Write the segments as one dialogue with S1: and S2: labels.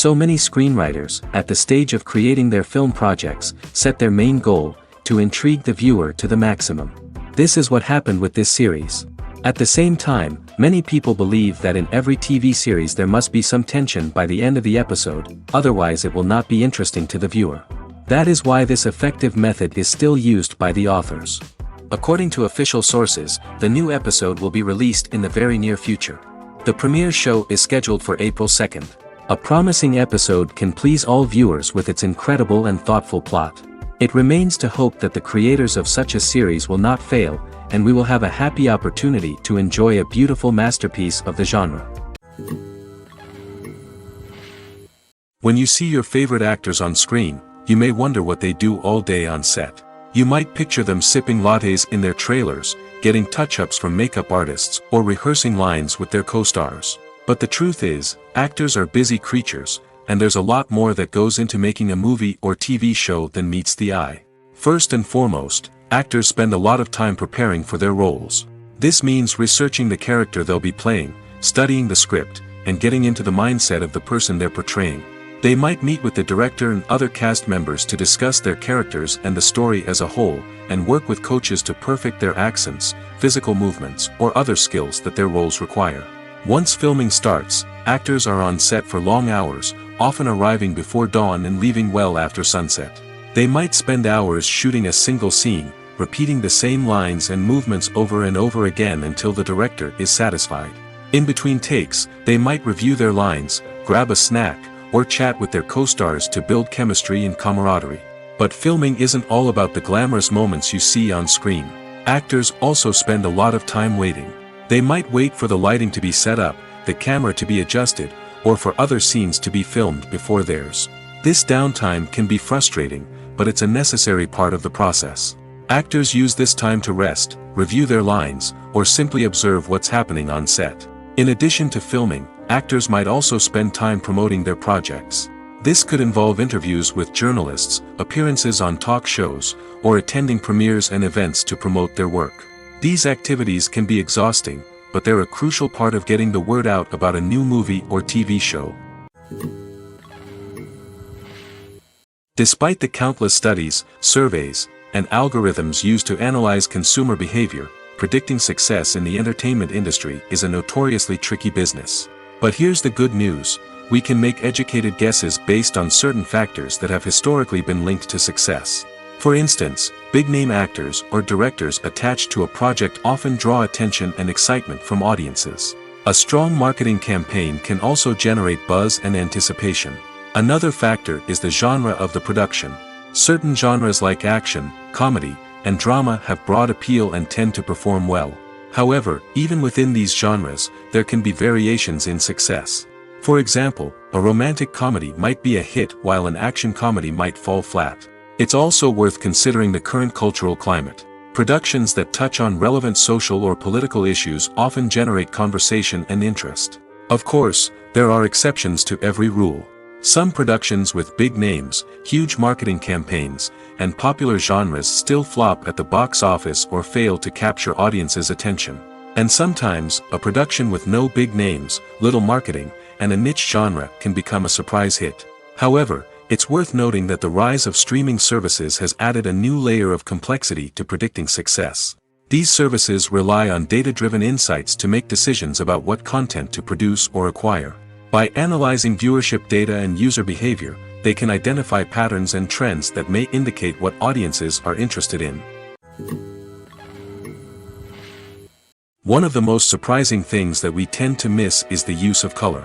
S1: So many screenwriters, at the stage of creating their film projects, set their main goal, to intrigue the viewer to the maximum. This is what happened with this series. At the same time, many people believe that in every TV series there must be some tension by the end of the episode, otherwise it will not be interesting to the viewer. That is why this effective method is still used by the authors. According to official sources, the new episode will be released in the very near future. The premiere show is scheduled for April 2nd. A promising episode can please all viewers with its incredible and thoughtful plot. It remains to hope that the creators of such a series will not fail, and we will have a happy opportunity to enjoy a beautiful masterpiece of the genre.
S2: When you see your favorite actors on screen, you may wonder what they do all day on set. You might picture them sipping lattes in their trailers, getting touch-ups from makeup artists, or rehearsing lines with their co-stars. But the truth is, actors are busy creatures, and there's a lot more that goes into making a movie or TV show than meets the eye. First and foremost, actors spend a lot of time preparing for their roles. This means researching the character they'll be playing, studying the script, and getting into the mindset of the person they're portraying. They might meet with the director and other cast members to discuss their characters and the story as a whole, and work with coaches to perfect their accents, physical movements, or other skills that their roles require. Once filming starts, actors are on set for long hours, often arriving before dawn and leaving well after sunset. They might spend hours shooting a single scene, repeating the same lines and movements over and over again until the director is satisfied. In between takes, they might review their lines, grab a snack, or chat with their co-stars to build chemistry and camaraderie. But filming isn't all about the glamorous moments you see on screen. Actors also spend a lot of time waiting. They might wait for the lighting to be set up, the camera to be adjusted, or for other scenes to be filmed before theirs. This downtime can be frustrating, but it's a necessary part of the process. Actors use this time to rest, review their lines, or simply observe what's happening on set. In addition to filming, actors might also spend time promoting their projects. This could involve interviews with journalists, appearances on talk shows, or attending premieres and events to promote their work. These activities can be exhausting, but they're a crucial part of getting the word out about a new movie or TV show. Despite the countless studies, surveys, and algorithms used to analyze consumer behavior, predicting success in the entertainment industry is a notoriously tricky business. But here's the good news: we can make educated guesses based on certain factors that have historically been linked to success. For instance, big-name actors or directors attached to a project often draw attention and excitement from audiences. A strong marketing campaign can also generate buzz and anticipation. Another factor is the genre of the production. Certain genres like action, comedy, and drama have broad appeal and tend to perform well. However, even within these genres, there can be variations in success. For example, a romantic comedy might be a hit while an action comedy might fall flat. It's also worth considering the current cultural climate. Productions that touch on relevant social or political issues often generate conversation and interest. Of course, there are exceptions to every rule. Some productions with big names, huge marketing campaigns, and popular genres still flop at the box office or fail to capture audiences' attention. And sometimes, a production with no big names, little marketing, and a niche genre can become a surprise hit. However, it's worth noting that the rise of streaming services has added a new layer of complexity to predicting success. These services rely on data-driven insights to make decisions about what content to produce or acquire. By analyzing viewership data and user behavior, they can identify patterns and trends that may indicate what audiences are interested in. One of the most surprising things that we tend to miss is the use of color.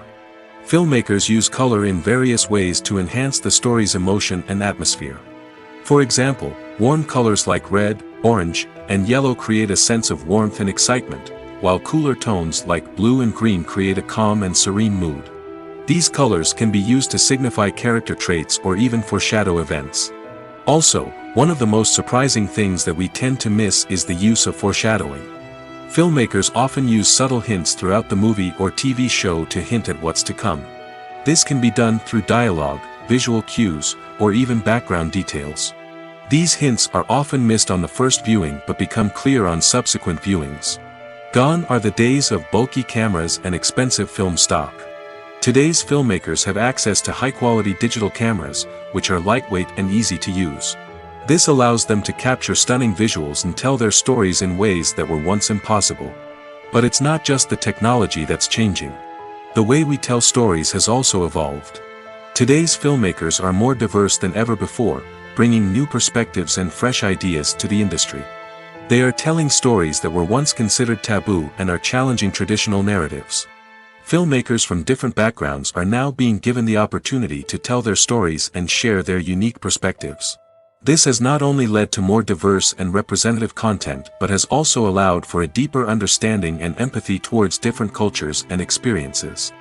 S2: Filmmakers use color in various ways to enhance the story's emotion and atmosphere. For example, warm colors like red, orange, and yellow create a sense of warmth and excitement, while cooler tones like blue and green create a calm and serene mood. These colors can be used to signify character traits or even foreshadow events. Also, one of the most surprising things that we tend to miss is the use of foreshadowing. Filmmakers often use subtle hints throughout the movie or TV show to hint at what's to come. This can be done through dialogue, visual cues, or even background details. These hints are often missed on the first viewing but become clear on subsequent viewings. Gone are the days of bulky cameras and expensive film stock. Today's filmmakers have access to high-quality digital cameras, which are lightweight and easy to use. This allows them to capture stunning visuals and tell their stories in ways that were once impossible. But it's not just the technology that's changing. The way we tell stories has also evolved. Today's filmmakers are more diverse than ever before, bringing new perspectives and fresh ideas to the industry. They are telling stories that were once considered taboo and are challenging traditional narratives. Filmmakers from different backgrounds are now being given the opportunity to tell their stories and share their unique perspectives. This has not only led to more diverse and representative content but has also allowed for a deeper understanding and empathy towards different cultures and experiences.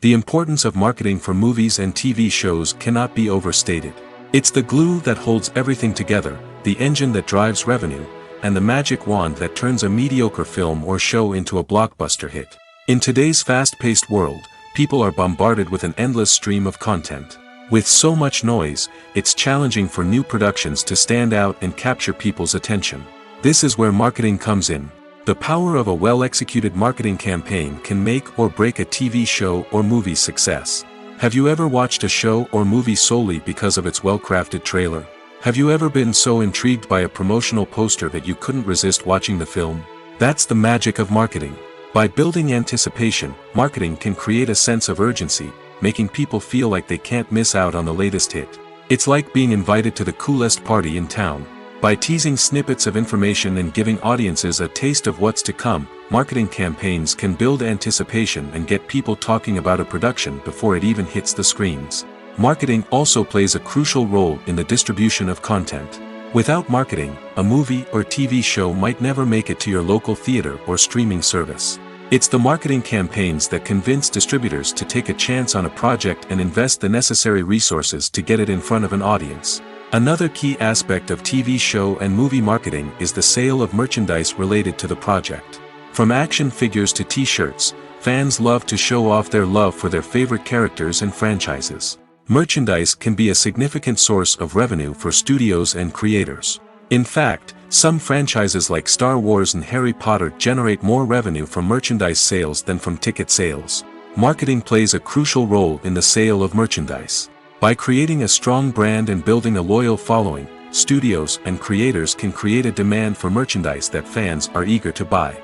S2: The importance of marketing for movies and TV shows cannot be overstated. It's the glue that holds everything together, the engine that drives revenue, and the magic wand that turns a mediocre film or show into a blockbuster hit. In today's fast-paced world, people are bombarded with an endless stream of content. With so much noise, it's challenging for new productions to stand out and capture people's attention. This is where marketing comes in. The power of a well-executed marketing campaign can make or break a TV show or movie's success. Have you ever watched a show or movie solely because of its well-crafted trailer? Have you ever been so intrigued by a promotional poster that you couldn't resist watching the film? That's the magic of marketing. By building anticipation, marketing can create a sense of urgency, making people feel like they can't miss out on the latest hit. It's like being invited to the coolest party in town. By teasing snippets of information and giving audiences a taste of what's to come, marketing campaigns can build anticipation and get people talking about a production before it even hits the screens. Marketing also plays a crucial role in the distribution of content. Without marketing, a movie or TV show might never make it to your local theater or streaming service. It's the marketing campaigns that convince distributors to take a chance on a project and invest the necessary resources to get it in front of an audience. Another key aspect of TV show and movie marketing is the sale of merchandise related to the project. From action figures to t-shirts, fans love to show off their love for their favorite characters and franchises. Merchandise can be a significant source of revenue for studios and creators. In fact, some franchises like Star Wars and Harry Potter generate more revenue from merchandise sales than from ticket sales. Marketing plays a crucial role in the sale of merchandise. By creating a strong brand and building a loyal following, studios and creators can create a demand for merchandise that fans are eager to buy.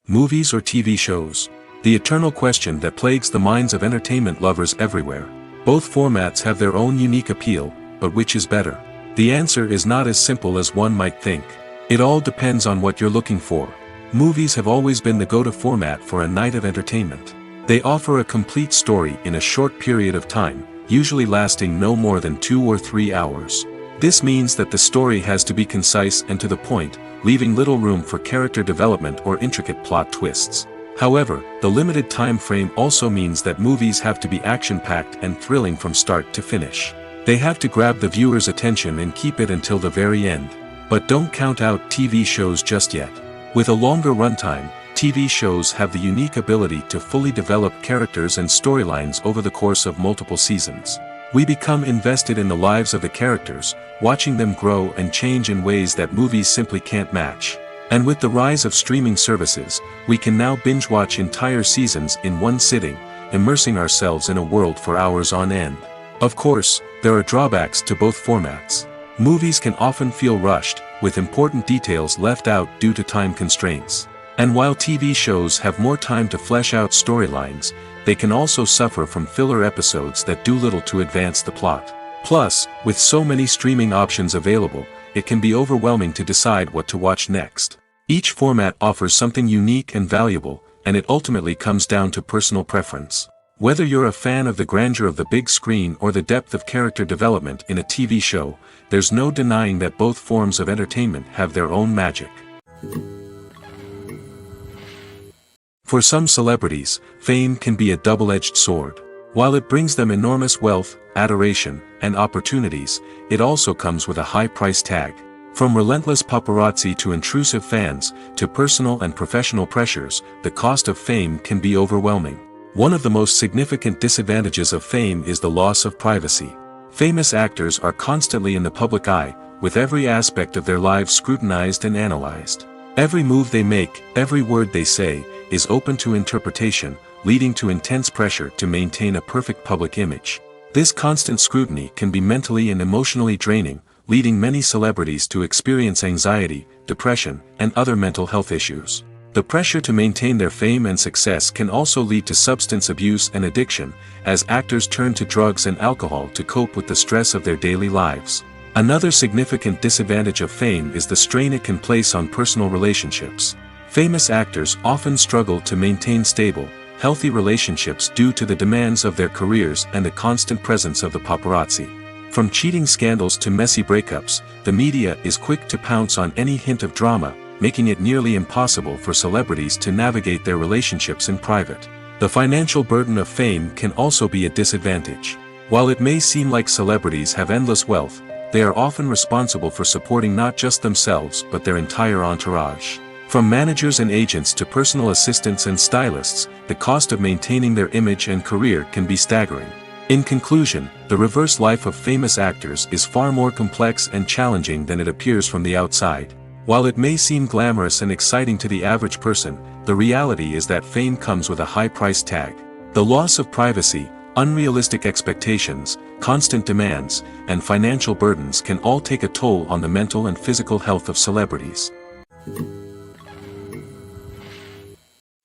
S2: Movies or TV shows? The eternal question that plagues the minds of entertainment lovers everywhere. Both formats have their own unique appeal, but which is better? The answer is not as simple as one might think. It all depends on what you're looking for. Movies have always been the go-to format for a night of entertainment. They offer a complete story in a short period of time, usually lasting no more than 2 or 3 hours. This means that the story has to be concise and to the point, leaving little room for character development or intricate plot twists. However, the limited time frame also means that movies have to be action-packed and thrilling from start to finish. They have to grab the viewer's attention and keep it until the very end. But don't count out TV shows just yet. With a longer runtime, TV shows have the unique ability to fully develop characters and storylines over the course of multiple seasons. We become invested in the lives of the characters, watching them grow and change in ways that movies simply can't match. And with the rise of streaming services, we can now binge-watch entire seasons in one sitting, immersing ourselves in a world for hours on end. Of course, there are drawbacks to both formats. Movies can often feel rushed, with important details left out due to time constraints. And while TV shows have more time to flesh out storylines, they can also suffer from filler episodes that do little to advance the plot. Plus, with so many streaming options available, it can be overwhelming to decide what to watch next. Each format offers something unique and valuable, and it ultimately comes down to personal preference. Whether you're a fan of the grandeur of the big screen or the depth of character development in a TV show, there's no denying that both forms of entertainment have their own magic. For some celebrities, fame can be a double-edged sword. While it brings them enormous wealth, adoration, and opportunities, it also comes with a high price tag. From relentless paparazzi to intrusive fans, to personal and professional pressures, the cost of fame can be overwhelming. One of the most significant disadvantages of fame is the loss of privacy. Famous actors are constantly in the public eye, with every aspect of their lives scrutinized and analyzed. Every move they make, every word they say, is open to interpretation, leading to intense pressure to maintain a perfect public image. This constant scrutiny can be mentally and emotionally draining, leading many celebrities to experience anxiety, depression, and other mental health issues. The pressure to maintain their fame and success can also lead to substance abuse and addiction, as actors turn to drugs and alcohol to cope with the stress of their daily lives. Another significant disadvantage of fame is the strain it can place on personal relationships. Famous actors often struggle to maintain stable, healthy relationships due to the demands of their careers and the constant presence of the paparazzi. From cheating scandals to messy breakups, the media is quick to pounce on any hint of drama, making it nearly impossible for celebrities to navigate their relationships in private. The financial burden of fame can also be a disadvantage. While it may seem like celebrities have endless wealth, they are often responsible for supporting not just themselves but their entire entourage. From managers and agents to personal assistants and stylists, the cost of maintaining their image and career can be staggering. In conclusion, the reverse life of famous actors is far more complex and challenging than it appears from the outside. While it may seem glamorous and exciting to the average person, the reality is that fame comes with a high price tag. The loss of privacy, unrealistic expectations, constant demands, and financial burdens can all take a toll on the mental and physical health of celebrities.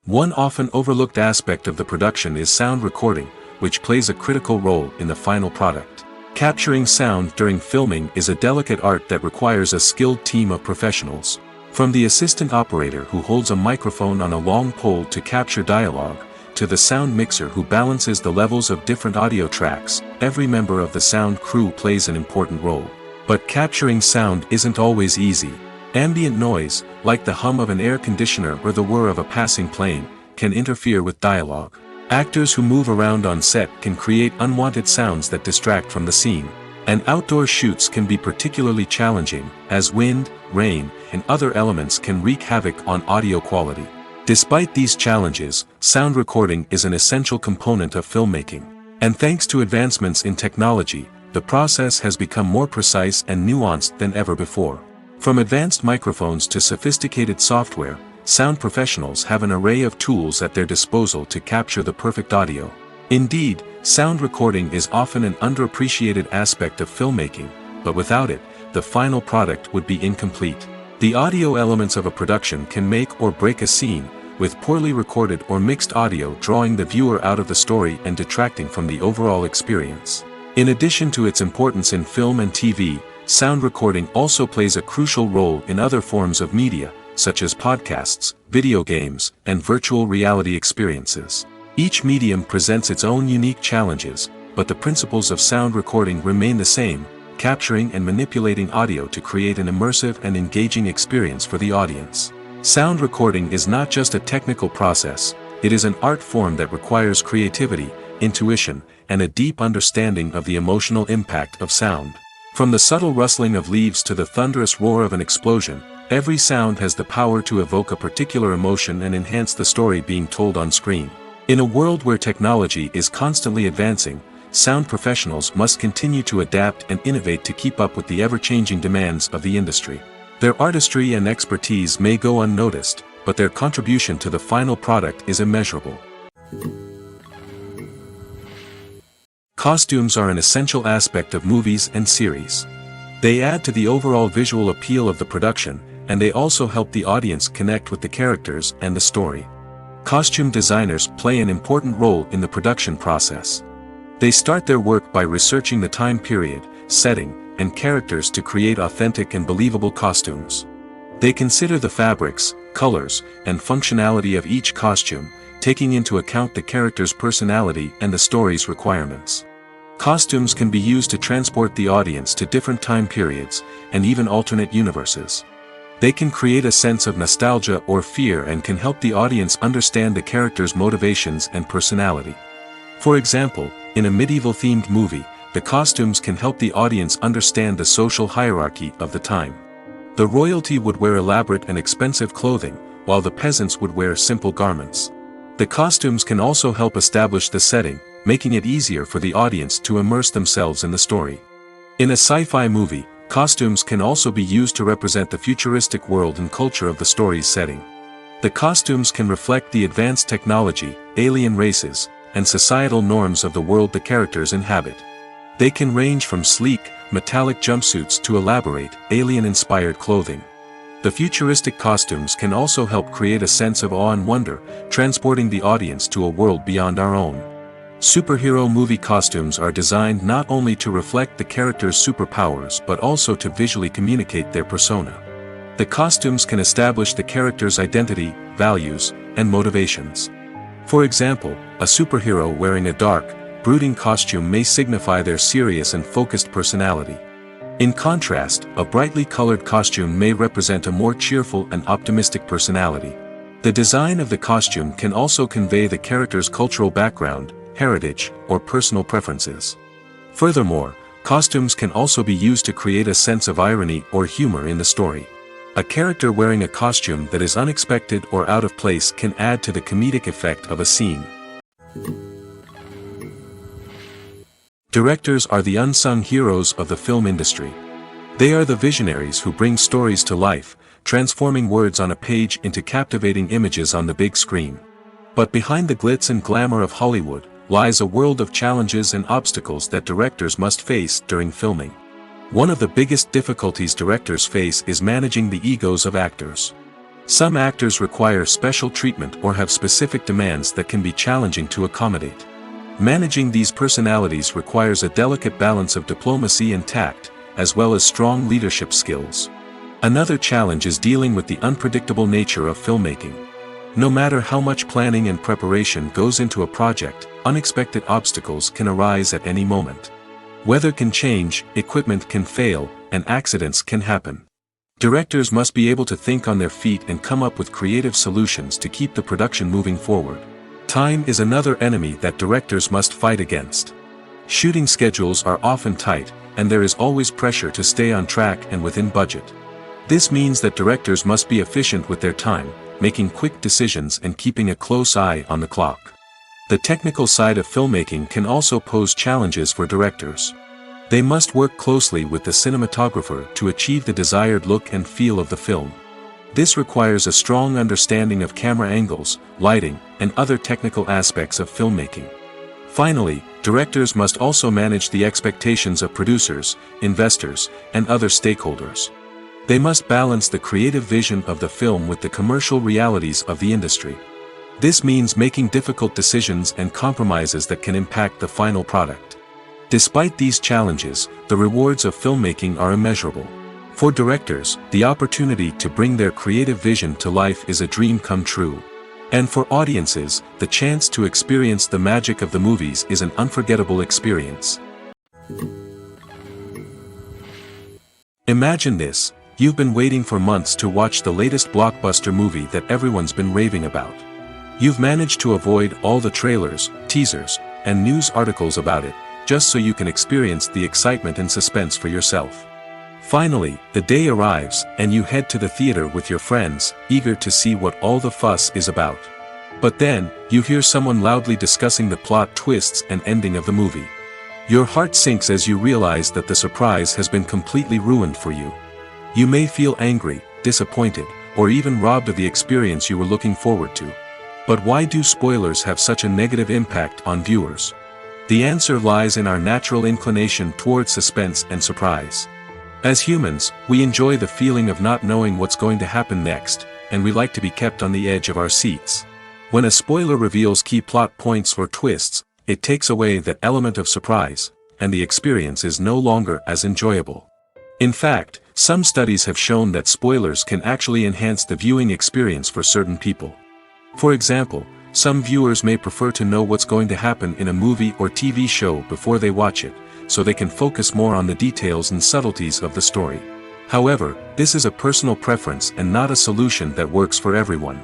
S2: One often overlooked aspect of the production is sound recording, which plays a critical role in the final product. Capturing sound during filming is a delicate art that requires a skilled team of professionals. From the assistant operator who holds a microphone on a long pole to capture dialogue, to the sound mixer who balances the levels of different audio tracks, every member of the sound crew plays an important role. But capturing sound isn't always easy. Ambient noise, like the hum of an air conditioner or the whir of a passing plane, can interfere with dialogue. Actors who move around on set can create unwanted sounds that distract from the scene. And outdoor shoots can be particularly challenging, as wind, rain, and other elements can wreak havoc on audio quality. Despite these challenges, sound recording is an essential component of filmmaking. And thanks to advancements in technology, the process has become more precise and nuanced than ever before. From advanced microphones to sophisticated software, sound professionals have an array of tools at their disposal to capture the perfect audio. Indeed, sound recording is often an underappreciated aspect of filmmaking, but without it, the final product would be incomplete. The audio elements of a production can make or break a scene, with poorly recorded or mixed audio drawing the viewer out of the story and detracting from the overall experience. In addition to its importance in film and TV, sound recording also plays a crucial role in other forms of media, such as podcasts, video games, and virtual reality experiences. Each medium presents its own unique challenges, but the principles of sound recording remain the same, capturing and manipulating audio to create an immersive and engaging experience for the audience. Sound recording is not just a technical process, it is an art form that requires creativity, intuition, and a deep understanding of the emotional impact of sound. From the subtle rustling of leaves to the thunderous roar of an explosion, every sound has the power to evoke a particular emotion and enhance the story being told on screen. In a world where technology is constantly advancing, sound professionals must continue to adapt and innovate to keep up with the ever-changing demands of the industry. Their artistry and expertise may go unnoticed, but their contribution to the final product is immeasurable. Costumes are an essential aspect of movies and series. They add to the overall visual appeal of the production, and they also help the audience connect with the characters and the story. Costume designers play an important role in the production process. They start their work by researching the time period, setting, and characters to create authentic and believable costumes. They consider the fabrics, colors, and functionality of each costume, taking into account the character's personality and the story's requirements. Costumes can be used to transport the audience to different time periods, and even alternate universes. They can create a sense of nostalgia or fear and can help the audience understand the character's motivations and personality. For example, in a medieval-themed movie, the costumes can help the audience understand the social hierarchy of the time. The royalty would wear elaborate and expensive clothing, while the peasants would wear simple garments. The costumes can also help establish the setting, making it easier for the audience to immerse themselves in the story. In a sci-fi movie, Costumes can also be used to represent the futuristic world and culture of the story's setting. The costumes can reflect the advanced technology, alien races, and societal norms of the world the characters inhabit. They can range from sleek, metallic jumpsuits to elaborate, alien-inspired clothing. The futuristic costumes can also help create a sense of awe and wonder, transporting the audience to a world beyond our own. Superhero movie costumes are designed not only to reflect the character's superpowers but also to visually communicate their persona. The costumes can establish the character's identity, values, and motivations. For example, a superhero wearing a dark, brooding costume may signify their serious and focused personality. In contrast, a brightly colored costume may represent a more cheerful and optimistic personality. The design of the costume can also convey the character's cultural background, heritage, or personal preferences. Furthermore, costumes can also be used to create a sense of irony or humor in the story. A character wearing a costume that is unexpected or out of place can add to the comedic effect of a scene. Directors are the unsung heroes of the film industry. They are the visionaries who bring stories to life, transforming words on a page into captivating images on the big screen. But behind the glitz and glamour of Hollywood lies a world of challenges and obstacles that directors must face during filming. One of the biggest difficulties directors face is managing the egos of actors. Some actors require special treatment or have specific demands that can be challenging to accommodate. Managing these personalities requires a delicate balance of diplomacy and tact, as well as strong leadership skills. Another challenge is dealing with the unpredictable nature of filmmaking. No matter how much planning and preparation goes into a project, unexpected obstacles can arise at any moment. Weather can change, equipment can fail, and accidents can happen. Directors must be able to think on their feet and come up with creative solutions to keep the production moving forward. Time is another enemy that directors must fight against. Shooting schedules are often tight, and there is always pressure to stay on track and within budget. This means that directors must be efficient with their time, making quick decisions and keeping a close eye on the clock. The technical side of filmmaking can also pose challenges for directors. They must work closely with the cinematographer to achieve the desired look and feel of the film. This requires a strong understanding of camera angles, lighting, and other technical aspects of filmmaking. Finally, directors must also manage the expectations of producers, investors, and other stakeholders. They must balance the creative vision of the film with the commercial realities of the industry. This means making difficult decisions and compromises that can impact the final product. Despite these challenges, the rewards of filmmaking are immeasurable. For directors, the opportunity to bring their creative vision to life is a dream come true. And for audiences, the chance to experience the magic of the movies is an unforgettable experience. Imagine this: you've been waiting for months to watch the latest blockbuster movie that everyone's been raving about. You've managed to avoid all the trailers, teasers, and news articles about it, just so you can experience the excitement and suspense for yourself. Finally, the day arrives, and you head to the theater with your friends, eager to see what all the fuss is about. But then, you hear someone loudly discussing the plot twists and ending of the movie. Your heart sinks as you realize that the surprise has been completely ruined for you. You may feel angry, disappointed, or even robbed of the experience you were looking forward to. But why do spoilers have such a negative impact on viewers? The answer lies in our natural inclination towards suspense and surprise. As humans, we enjoy the feeling of not knowing what's going to happen next, and we like to be kept on the edge of our seats. When a spoiler reveals key plot points or twists, it takes away that element of surprise, and the experience is no longer as enjoyable. In fact, some studies have shown that spoilers can actually enhance the viewing experience for certain people. For example, some viewers may prefer to know what's going to happen in a movie or TV show before they watch it, so they can focus more on the details and subtleties of the story. However, this is a personal preference and not a solution that works for everyone.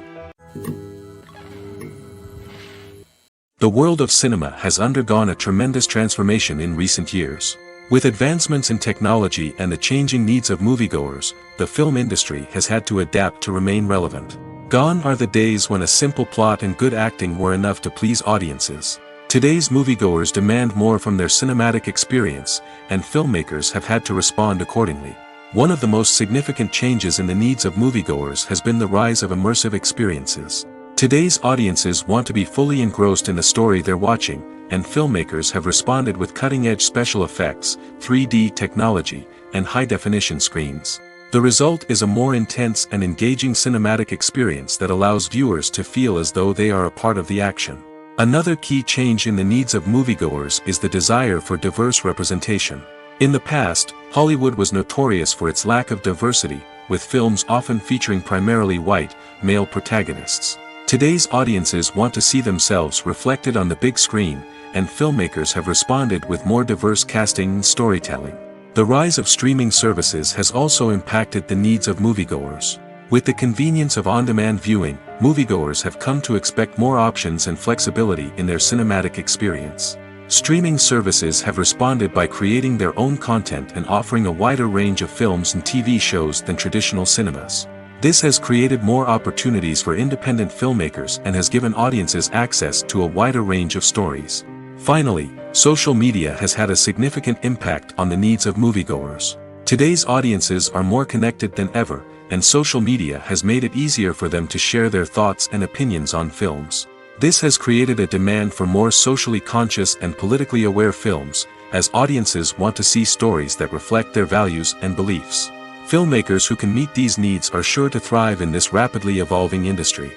S2: The world of cinema has undergone a tremendous transformation in recent years. With advancements in technology and the changing needs of moviegoers, the film industry has had to adapt to remain relevant. Gone are the days when a simple plot and good acting were enough to please audiences. Today's moviegoers demand more from their cinematic experience, and filmmakers have had to respond accordingly. One of the most significant changes in the needs of moviegoers has been the rise of immersive experiences. Today's audiences want to be fully engrossed in the story they're watching, and filmmakers have responded with cutting-edge special effects, 3D technology, and high-definition screens. The result is a more intense and engaging cinematic experience that allows viewers to feel as though they are a part of the action. Another key change in the needs of moviegoers is the desire for diverse representation. In the past, Hollywood was notorious for its lack of diversity, with films often featuring primarily white, male protagonists. Today's audiences want to see themselves reflected on the big screen, and filmmakers have responded with more diverse casting and storytelling. The rise of streaming services has also impacted the needs of moviegoers. With the convenience of on-demand viewing, moviegoers have come to expect more options and flexibility in their cinematic experience. Streaming services have responded by creating their own content and offering a wider range of films and TV shows than traditional cinemas. This has created more opportunities for independent filmmakers and has given audiences access to a wider range of stories. Finally, social media has had a significant impact on the needs of moviegoers. Today's audiences are more connected than ever, and social media has made it easier for them to share their thoughts and opinions on films. This has created a demand for more socially conscious and politically aware films, as audiences want to see stories that reflect their values and beliefs. Filmmakers who can meet these needs are sure to thrive in this rapidly evolving industry.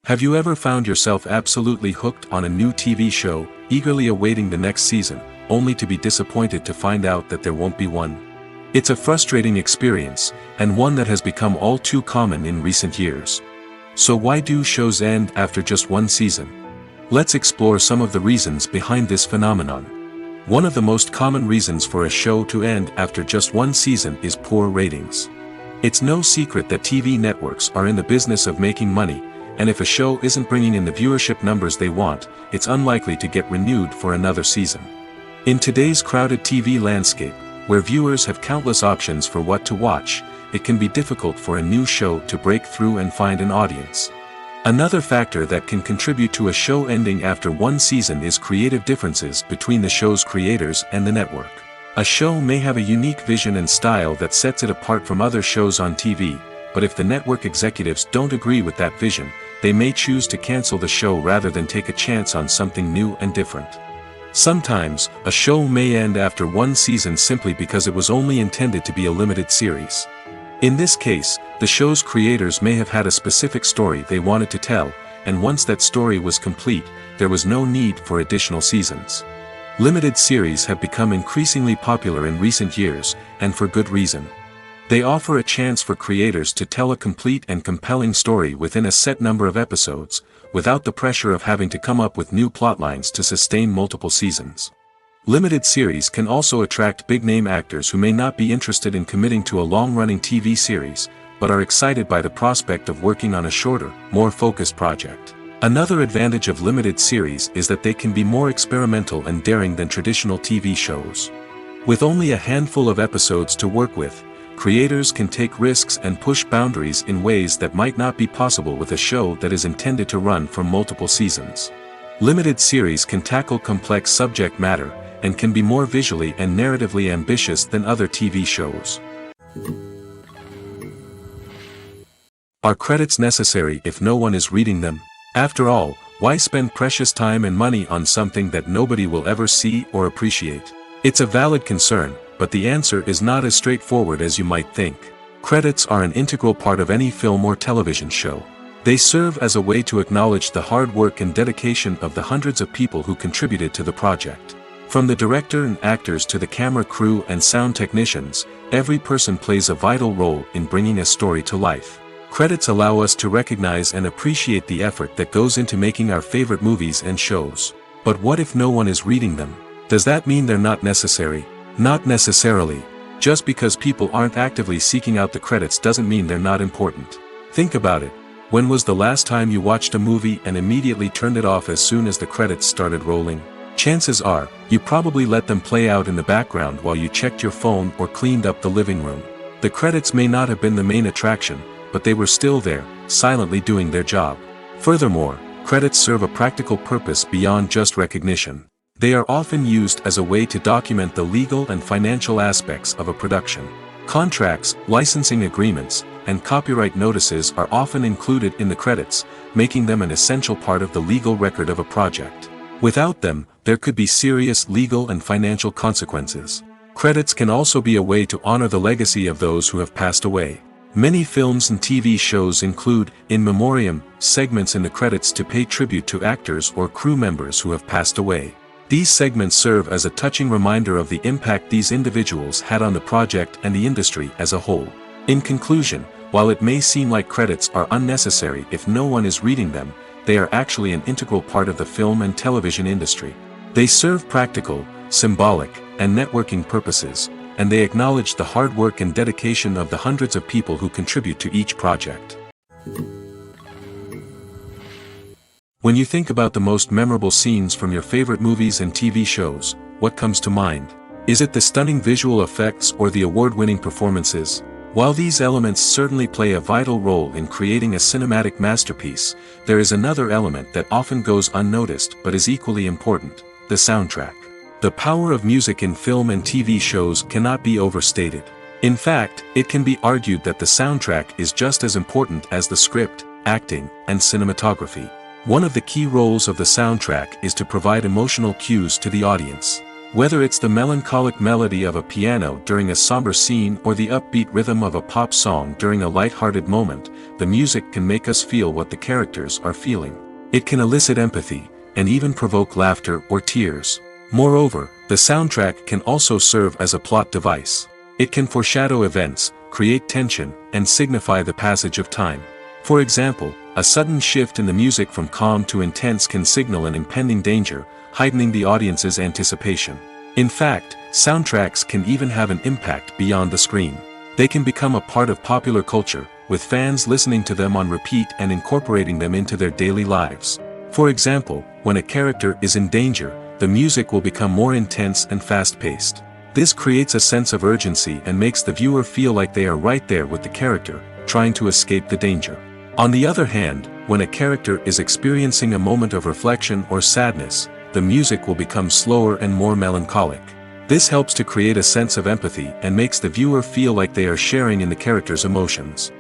S2: Have you ever found yourself absolutely hooked on a new TV show, eagerly awaiting the next season, only to be disappointed to find out that there won't be one? It's a frustrating experience, and one that has become all too common in recent years. So why do shows end after just one season? Let's explore some of the reasons behind this phenomenon. One of the most common reasons for a show to end after just one season is poor ratings. It's no secret that TV networks are in the business of making money, and if a show isn't bringing in the viewership numbers they want, it's unlikely to get renewed for another season. In today's crowded TV landscape, where viewers have countless options for what to watch, it can be difficult for a new show to break through and find an audience. Another factor that can contribute to a show ending after one season is creative differences between the show's creators and the network. A show may have a unique vision and style that sets it apart from other shows on TV, but if the network executives don't agree with that vision, they may choose to cancel the show rather than take a chance on something new and different. Sometimes, a show may end after one season simply because it was only intended to be a limited series. In this case, the show's creators may have had a specific story they wanted to tell, and once that story was complete, there was no need for additional seasons. Limited series have become increasingly popular in recent years, and for good reason. They offer a chance for creators to tell a complete and compelling story within a set number of episodes, without the pressure of having to come up with new plotlines to sustain multiple seasons. Limited series can also attract big-name actors who may not be interested in committing to a long-running TV series, but are excited by the prospect of working on a shorter, more focused project. Another advantage of limited series is that they can be more experimental and daring than traditional TV shows. With only a handful of episodes to work with, creators can take risks and push boundaries in ways that might not be possible with a show that is intended to run for multiple seasons. Limited series can tackle complex subject matter, and can be more visually and narratively ambitious than other TV shows. Are credits necessary if no one is reading them? After all, why spend precious time and money on something that nobody will ever see or appreciate? It's a valid concern, but the answer is not as straightforward as you might think. Credits are an integral part of any film or television show. They serve as a way to acknowledge the hard work and dedication of the hundreds of people who contributed to the project. From the director and actors to the camera crew and sound technicians, every person plays a vital role in bringing a story to life. Credits allow us to recognize and appreciate the effort that goes into making our favorite movies and shows. But what if no one is reading them? Does that mean they're not necessary? Not necessarily. Just because people aren't actively seeking out the credits doesn't mean they're not important. Think about it. When was the last time you watched a movie and immediately turned it off as soon as the credits started rolling? Chances are, you probably let them play out in the background while you checked your phone or cleaned up the living room. The credits may not have been the main attraction, but they were still there, silently doing their job. Furthermore, credits serve a practical purpose beyond just recognition. They are often used as a way to document the legal and financial aspects of a production. Contracts, licensing agreements, and copyright notices are often included in the credits, making them an essential part of the legal record of a project. Without them, there could be serious legal and financial consequences. Credits can also be a way to honor the legacy of those who have passed away. Many films and TV shows include in memoriam segments in the credits to pay tribute to actors or crew members who have passed away. These segments serve as a touching reminder of the impact these individuals had on the project and the industry as a whole. In conclusion, while it may seem like credits are unnecessary if no one is reading them, they are actually an integral part of the film and television industry. They serve practical, symbolic, and networking purposes, and they acknowledge the hard work and dedication of the hundreds of people who contribute to each project. When you think about the most memorable scenes from your favorite movies and TV shows, what comes to mind? Is it the stunning visual effects or the award-winning performances? While these elements certainly play a vital role in creating a cinematic masterpiece, there is another element that often goes unnoticed but is equally important: the soundtrack. The power of music in film and TV shows cannot be overstated. In fact, it can be argued that the soundtrack is just as important as the script, acting, and cinematography. One of the key roles of the soundtrack is to provide emotional cues to the audience. Whether it's the melancholic melody of a piano during a somber scene or the upbeat rhythm of a pop song during a light-hearted moment, the music can make us feel what the characters are feeling. It can elicit empathy, and even provoke laughter or tears. Moreover, the soundtrack can also serve as a plot device. It can foreshadow events, create tension, and signify the passage of time. For example, a sudden shift in the music from calm to intense can signal an impending danger, heightening the audience's anticipation. In fact, soundtracks can even have an impact beyond the screen. They can become a part of popular culture, with fans listening to them on repeat and incorporating them into their daily lives. For example, when a character is in danger, the music will become more intense and fast-paced. This creates a sense of urgency and makes the viewer feel like they are right there with the character, trying to escape the danger. On the other hand, when a character is experiencing a moment of reflection or sadness, the music will become slower and more melancholic. This helps to create a sense of empathy and makes the viewer feel like they are sharing in the character's emotions.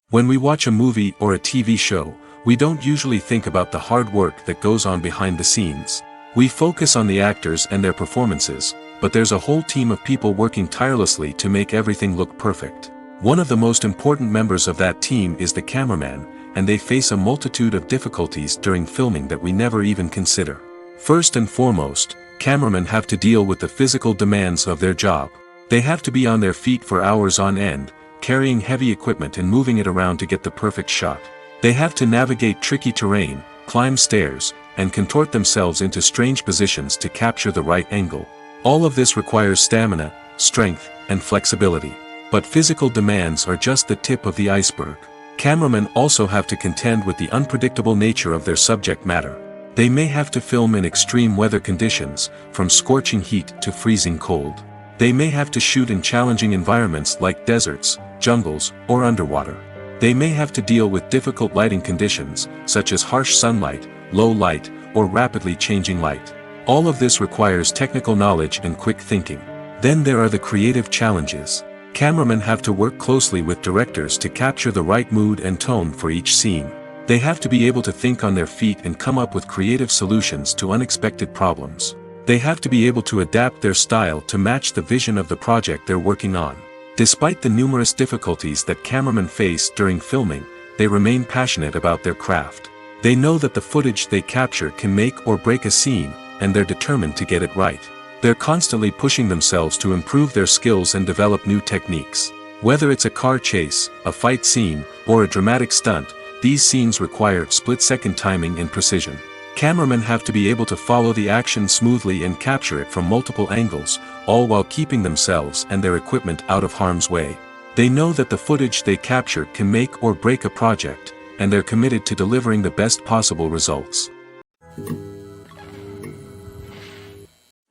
S2: When we watch a movie or a TV show, we don't usually think about the hard work that goes on behind the scenes. We focus on the actors and their performances, but there's a whole team of people working tirelessly to make everything look perfect. One of the most important members of that team is the cameraman, and they face a multitude of difficulties during filming that we never even consider. First and foremost, cameramen have to deal with the physical demands of their job. They have to be on their feet for hours on end, carrying heavy equipment and moving it around to get the perfect shot. They have to navigate tricky terrain, climb stairs, and contort themselves into strange positions to capture the right angle. All of this requires stamina, strength, and flexibility. But physical demands are just the tip of the iceberg. Cameramen also have to contend with the unpredictable nature of their subject matter. They may have to film in extreme weather conditions, from scorching heat to freezing cold. They may have to shoot in challenging environments like deserts, jungles, or underwater. They may have to deal with difficult lighting conditions, such as harsh sunlight, low light, or rapidly changing light. All of this requires technical knowledge and quick thinking. Then there are the creative challenges. Cameramen have to work closely with directors to capture the right mood and tone for each scene. They have to be able to think on their feet and come up with creative solutions to unexpected problems. They have to be able to adapt their style to match the vision of the project they're working on. Despite the numerous difficulties that cameramen face during filming, they remain passionate about their craft. They know that the footage they capture can make or break a scene, and they're determined to get it right. They're constantly pushing themselves to improve their skills and develop new techniques. Whether it's a car chase, a fight scene, or a dramatic stunt, these scenes require split-second timing and precision. Cameramen have to be able to follow the action smoothly and capture it from multiple angles, all while keeping themselves and their equipment out of harm's way. They know that the footage they capture can make or break a project, and they're committed to delivering the best possible results.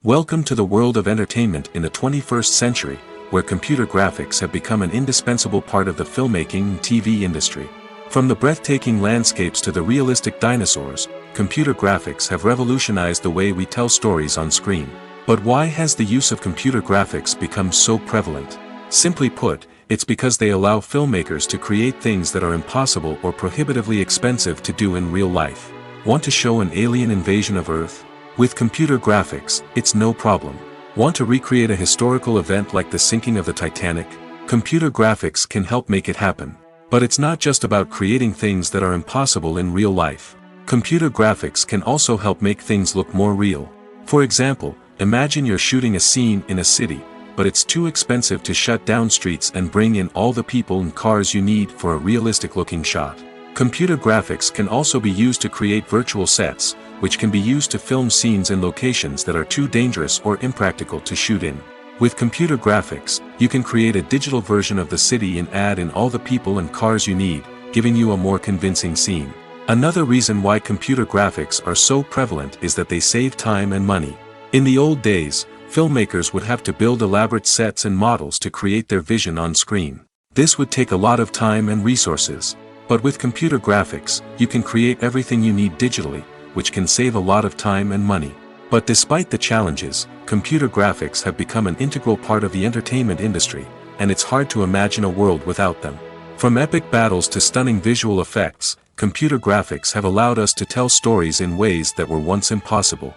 S2: Welcome to the world of entertainment in the 21st century, where computer graphics have become an indispensable part of the filmmaking and TV industry. From the breathtaking landscapes to the realistic dinosaurs, computer graphics have revolutionized the way we tell stories on screen. But why has the use of computer graphics become so prevalent? Simply put, it's because they allow filmmakers to create things that are impossible or prohibitively expensive to do in real life. Want to show an alien invasion of Earth? With computer graphics, it's no problem. Want to recreate a historical event like the sinking of the Titanic? Computer graphics can help make it happen. But it's not just about creating things that are impossible in real life. Computer graphics can also help make things look more real. For example, imagine you're shooting a scene in a city, but it's too expensive to shut down streets and bring in all the people and cars you need for a realistic-looking shot. Computer graphics can also be used to create virtual sets, which can be used to film scenes in locations that are too dangerous or impractical to shoot in. With computer graphics, you can create a digital version of the city and add in all the people and cars you need, giving you a more convincing scene. Another reason why computer graphics are so prevalent is that they save time and money. In the old days, filmmakers would have to build elaborate sets and models to create their vision on screen. This would take a lot of time and resources. But with computer graphics, you can create everything you need digitally, which can save a lot of time and money. But despite the challenges, computer graphics have become an integral part of the entertainment industry, and it's hard to imagine a world without them. From epic battles to stunning visual effects, computer graphics have allowed us to tell stories in ways that were once impossible.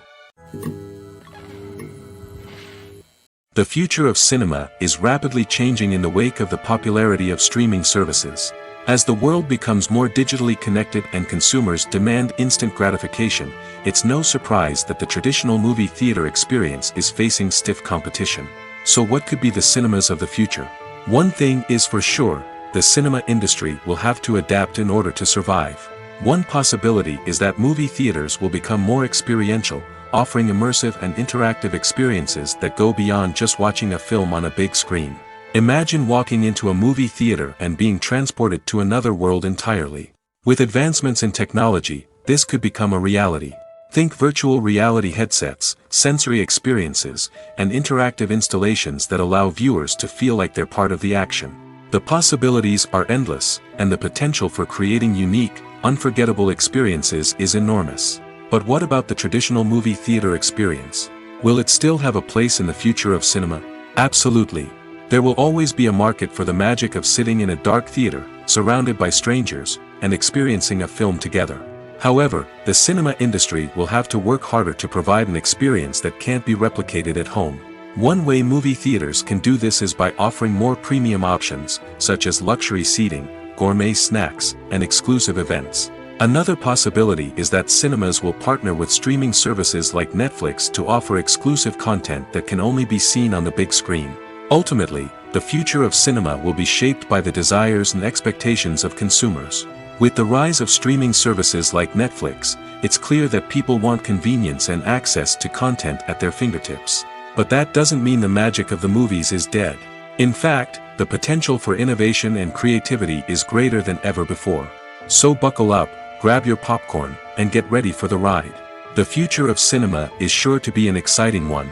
S2: The future of cinema is rapidly changing in the wake of the popularity of streaming services. As the world becomes more digitally connected and consumers demand instant gratification, it's no surprise that the traditional movie theater experience is facing stiff competition. So what could be the cinemas of the future? One thing is for sure, the cinema industry will have to adapt in order to survive. One possibility is that movie theaters will become more experiential, offering immersive and interactive experiences that go beyond just watching a film on a big screen. Imagine walking into a movie theater and being transported to another world entirely. With advancements in technology, this could become a reality. Think virtual reality headsets, sensory experiences, and interactive installations that allow viewers to feel like they're part of the action. The possibilities are endless, and the potential for creating unique, unforgettable experiences is enormous. But what about the traditional movie theater experience? Will it still have a place in the future of cinema? Absolutely. There will always be a market for the magic of sitting in a dark theater, surrounded by strangers, and experiencing a film together. However, the cinema industry will have to work harder to provide an experience that can't be replicated at home. One way movie theaters can do this is by offering more premium options, such as luxury seating, gourmet snacks, and exclusive events. Another possibility is that cinemas will partner with streaming services like Netflix to offer exclusive content that can only be seen on the big screen. Ultimately, the future of cinema will be shaped by the desires and expectations of consumers. With the rise of streaming services like Netflix, it's clear that people want convenience and access to content at their fingertips. But that doesn't mean the magic of the movies is dead. In fact, the potential for innovation and creativity is greater than ever before. So buckle up, grab your popcorn, and get ready for the ride. The future of cinema is sure to be an exciting one.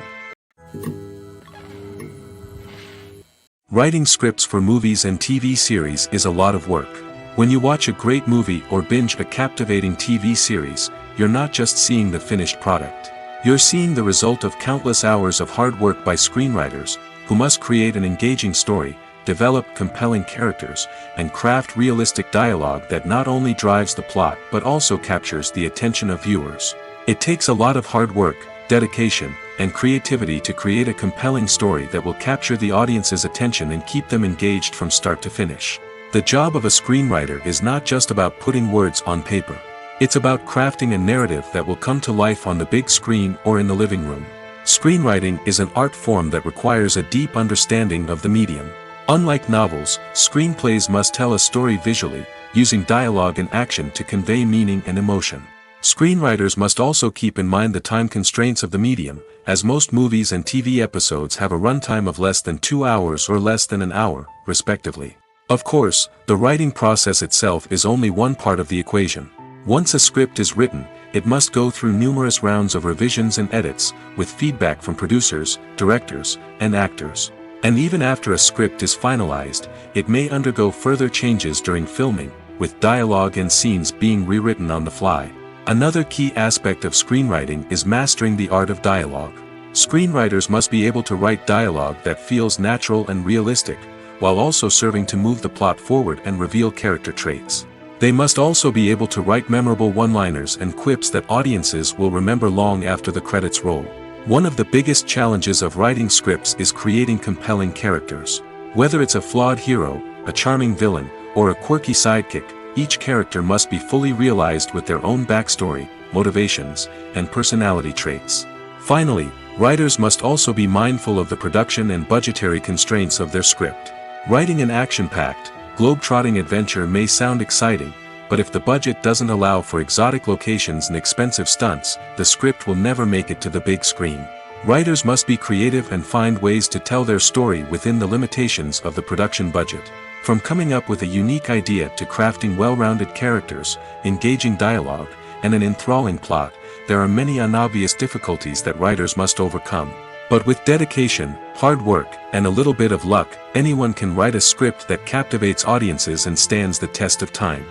S2: Writing scripts for movies and TV series is a lot of work. When you watch a great movie or binge a captivating TV series, you're not just seeing the finished product. You're seeing the result of countless hours of hard work by screenwriters, who must create an engaging story, develop compelling characters, and craft realistic dialogue that not only drives the plot but also captures the attention of viewers. It takes a lot of hard work, dedication, and creativity to create a compelling story that will capture the audience's attention and keep them engaged from start to finish. The job of a screenwriter is not just about putting words on paper. It's about crafting a narrative that will come to life on the big screen or in the living room. Screenwriting is an art form that requires a deep understanding of the medium. Unlike novels, screenplays must tell a story visually, using dialogue and action to convey meaning and emotion. Screenwriters must also keep in mind the time constraints of the medium, as most movies and TV episodes have a runtime of less than 2 hours or less than an hour, respectively. Of course, the writing process itself is only one part of the equation. Once a script is written, it must go through numerous rounds of revisions and edits, with feedback from producers, directors, and actors. And even after a script is finalized, it may undergo further changes during filming, with dialogue and scenes being rewritten on the fly. Another key aspect of screenwriting is mastering the art of dialogue. Screenwriters must be able to write dialogue that feels natural and realistic, while also serving to move the plot forward and reveal character traits. They must also be able to write memorable one-liners and quips that audiences will remember long after the credits roll. One of the biggest challenges of writing scripts is creating compelling characters. Whether it's a flawed hero, a charming villain, or a quirky sidekick, each character must be fully realized with their own backstory, motivations, and personality traits. Finally, writers must also be mindful of the production and budgetary constraints of their script. Writing an action-packed, globe-trotting adventure may sound exciting, but if the budget doesn't allow for exotic locations and expensive stunts, the script will never make it to the big screen. Writers must be creative and find ways to tell their story within the limitations of the production budget. From coming up with a unique idea to crafting well-rounded characters, engaging dialogue, and an enthralling plot, there are many unobvious difficulties that writers must overcome. But with dedication, hard work, and a little bit of luck, anyone can write a script that captivates audiences and stands the test of time.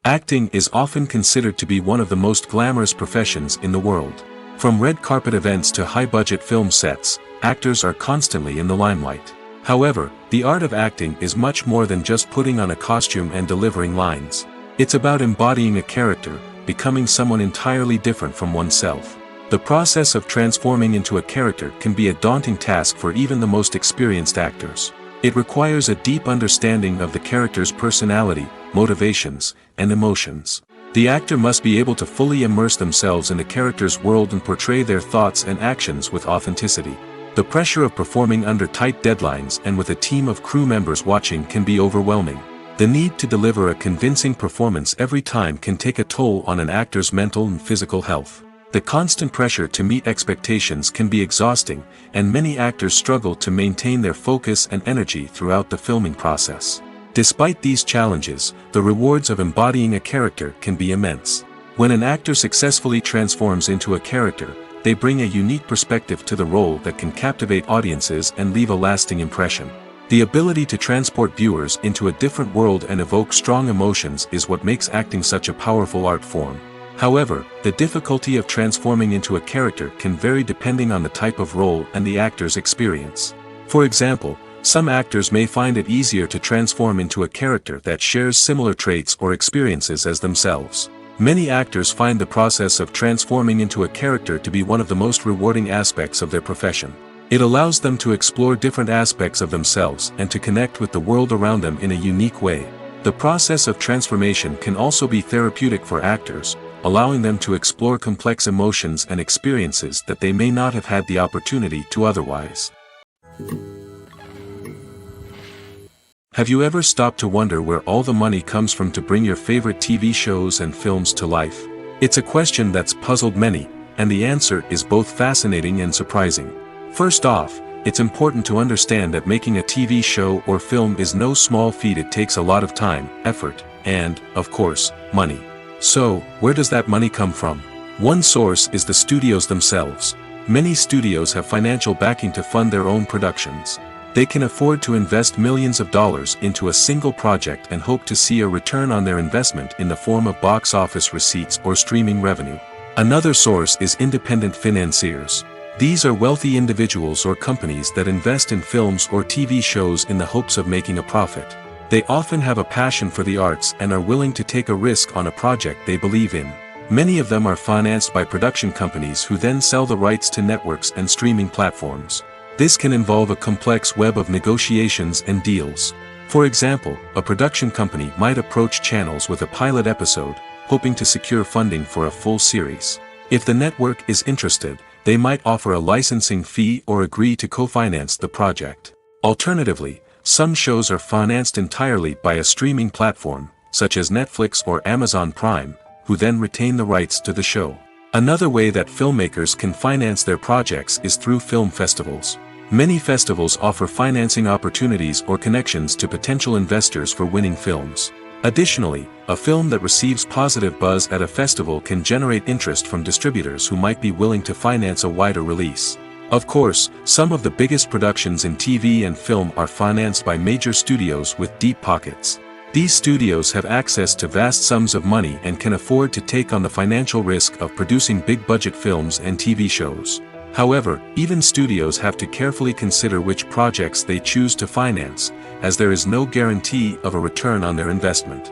S2: Acting is often considered to be one of the most glamorous professions in the world. From red carpet events to high-budget film sets, actors are constantly in the limelight. However, the art of acting is much more than just putting on a costume and delivering lines. It's about embodying a character, becoming someone entirely different from oneself. The process of transforming into a character can be a daunting task for even the most experienced actors. It requires a deep understanding of the character's personality, motivations, and emotions. The actor must be able to fully immerse themselves in the character's world and portray their thoughts and actions with authenticity. The pressure of performing under tight deadlines and with a team of crew members watching can be overwhelming. The need to deliver a convincing performance every time can take a toll on an actor's mental and physical health. The constant pressure to meet expectations can be exhausting, and many actors struggle to maintain their focus and energy throughout the filming process. Despite these challenges, the rewards of embodying a character can be immense. When an actor successfully transforms into a character, they bring a unique perspective to the role that can captivate audiences and leave a lasting impression. The ability to transport viewers into a different world and evoke strong emotions is what makes acting such a powerful art form. However, the difficulty of transforming into a character can vary depending on the type of role and the actor's experience. For example, some actors may find it easier to transform into a character that shares similar traits or experiences as themselves. Many actors find the process of transforming into a character to be one of the most rewarding aspects of their profession. It allows them to explore different aspects of themselves and to connect with the world around them in a unique way. The process of transformation can also be therapeutic for actors, allowing them to explore complex emotions and experiences that they may not have had the opportunity to otherwise. Have you ever stopped to wonder where all the money comes from to bring your favorite TV shows and films to life? It's a question that's puzzled many, and the answer is both fascinating and surprising. First off, it's important to understand that making a TV show or film is no small feat. It takes a lot of time, effort, and, of course, money. So, where does that money come from? One source is the studios themselves. Many studios have financial backing to fund their own productions. They can afford to invest millions of dollars into a single project and hope to see a return on their investment in the form of box office receipts or streaming revenue. Another source is independent financiers. These are wealthy individuals or companies that invest in films or TV shows in the hopes of making a profit. They often have a passion for the arts and are willing to take a risk on a project they believe in. Many of them are financed by production companies who then sell the rights to networks and streaming platforms. This can involve a complex web of negotiations and deals. For example, a production company might approach channels with a pilot episode, hoping to secure funding for a full series. If the network is interested, they might offer a licensing fee or agree to co-finance the project. Alternatively, some shows are financed entirely by a streaming platform, such as Netflix or Amazon Prime, who then retain the rights to the show. Another way that filmmakers can finance their projects is through film festivals. Many festivals offer financing opportunities or connections to potential investors for winning films. Additionally, a film that receives positive buzz at a festival can generate interest from distributors who might be willing to finance a wider release. Of course, some of the biggest productions in TV and film are financed by major studios with deep pockets. These studios have access to vast sums of money and can afford to take on the financial risk of producing big-budget films and TV shows. However, even studios have to carefully consider which projects they choose to finance, as there is no guarantee of a return on their investment.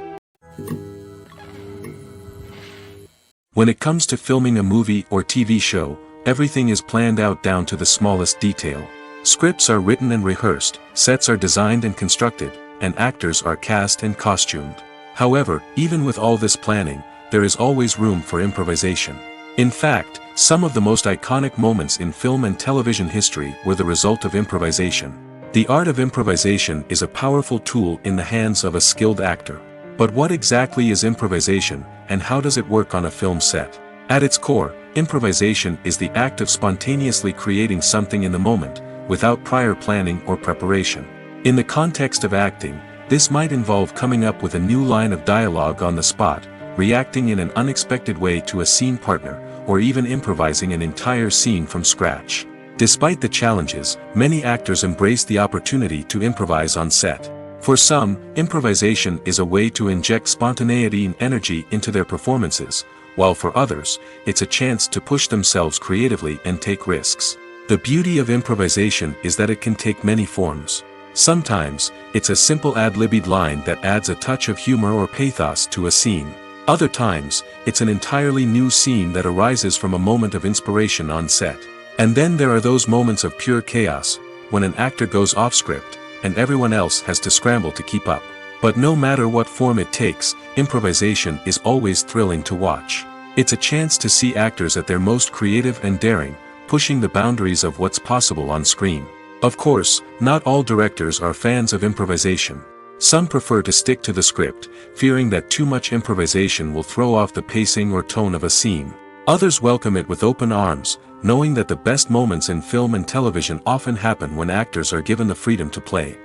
S2: When it comes to filming a movie or TV show, everything is planned out down to the smallest detail. Scripts are written and rehearsed, sets are designed and constructed, and actors are cast and costumed. However, even with all this planning, there is always room for improvisation. In fact, some of the most iconic moments in film and television history were the result of improvisation. The art of improvisation is a powerful tool in the hands of a skilled actor. But what exactly is improvisation, and how does it work on a film set? At its core, improvisation is the act of spontaneously creating something in the moment, without prior planning or preparation. In the context of acting, this might involve coming up with a new line of dialogue on the spot, reacting in an unexpected way to a scene partner, or even improvising an entire scene from scratch. Despite the challenges, many actors embrace the opportunity to improvise on set. For some, improvisation is a way to inject spontaneity and energy into their performances, while for others, it's a chance to push themselves creatively and take risks. The beauty of improvisation is that it can take many forms. Sometimes, it's a simple ad-libbed line that adds a touch of humor or pathos to a scene. Other times, it's an entirely new scene that arises from a moment of inspiration on set. And then there are those moments of pure chaos, when an actor goes off script, and everyone else has to scramble to keep up. But no matter what form it takes, improvisation is always thrilling to watch. It's a chance to see actors at their most creative and daring, pushing the boundaries of what's possible on screen. Of course, not all directors are fans of improvisation. Some prefer to stick to the script, fearing that too much improvisation will throw off the pacing or tone of a scene. Others welcome it with open arms, knowing that the best moments in film and television often happen when actors are given the freedom to play.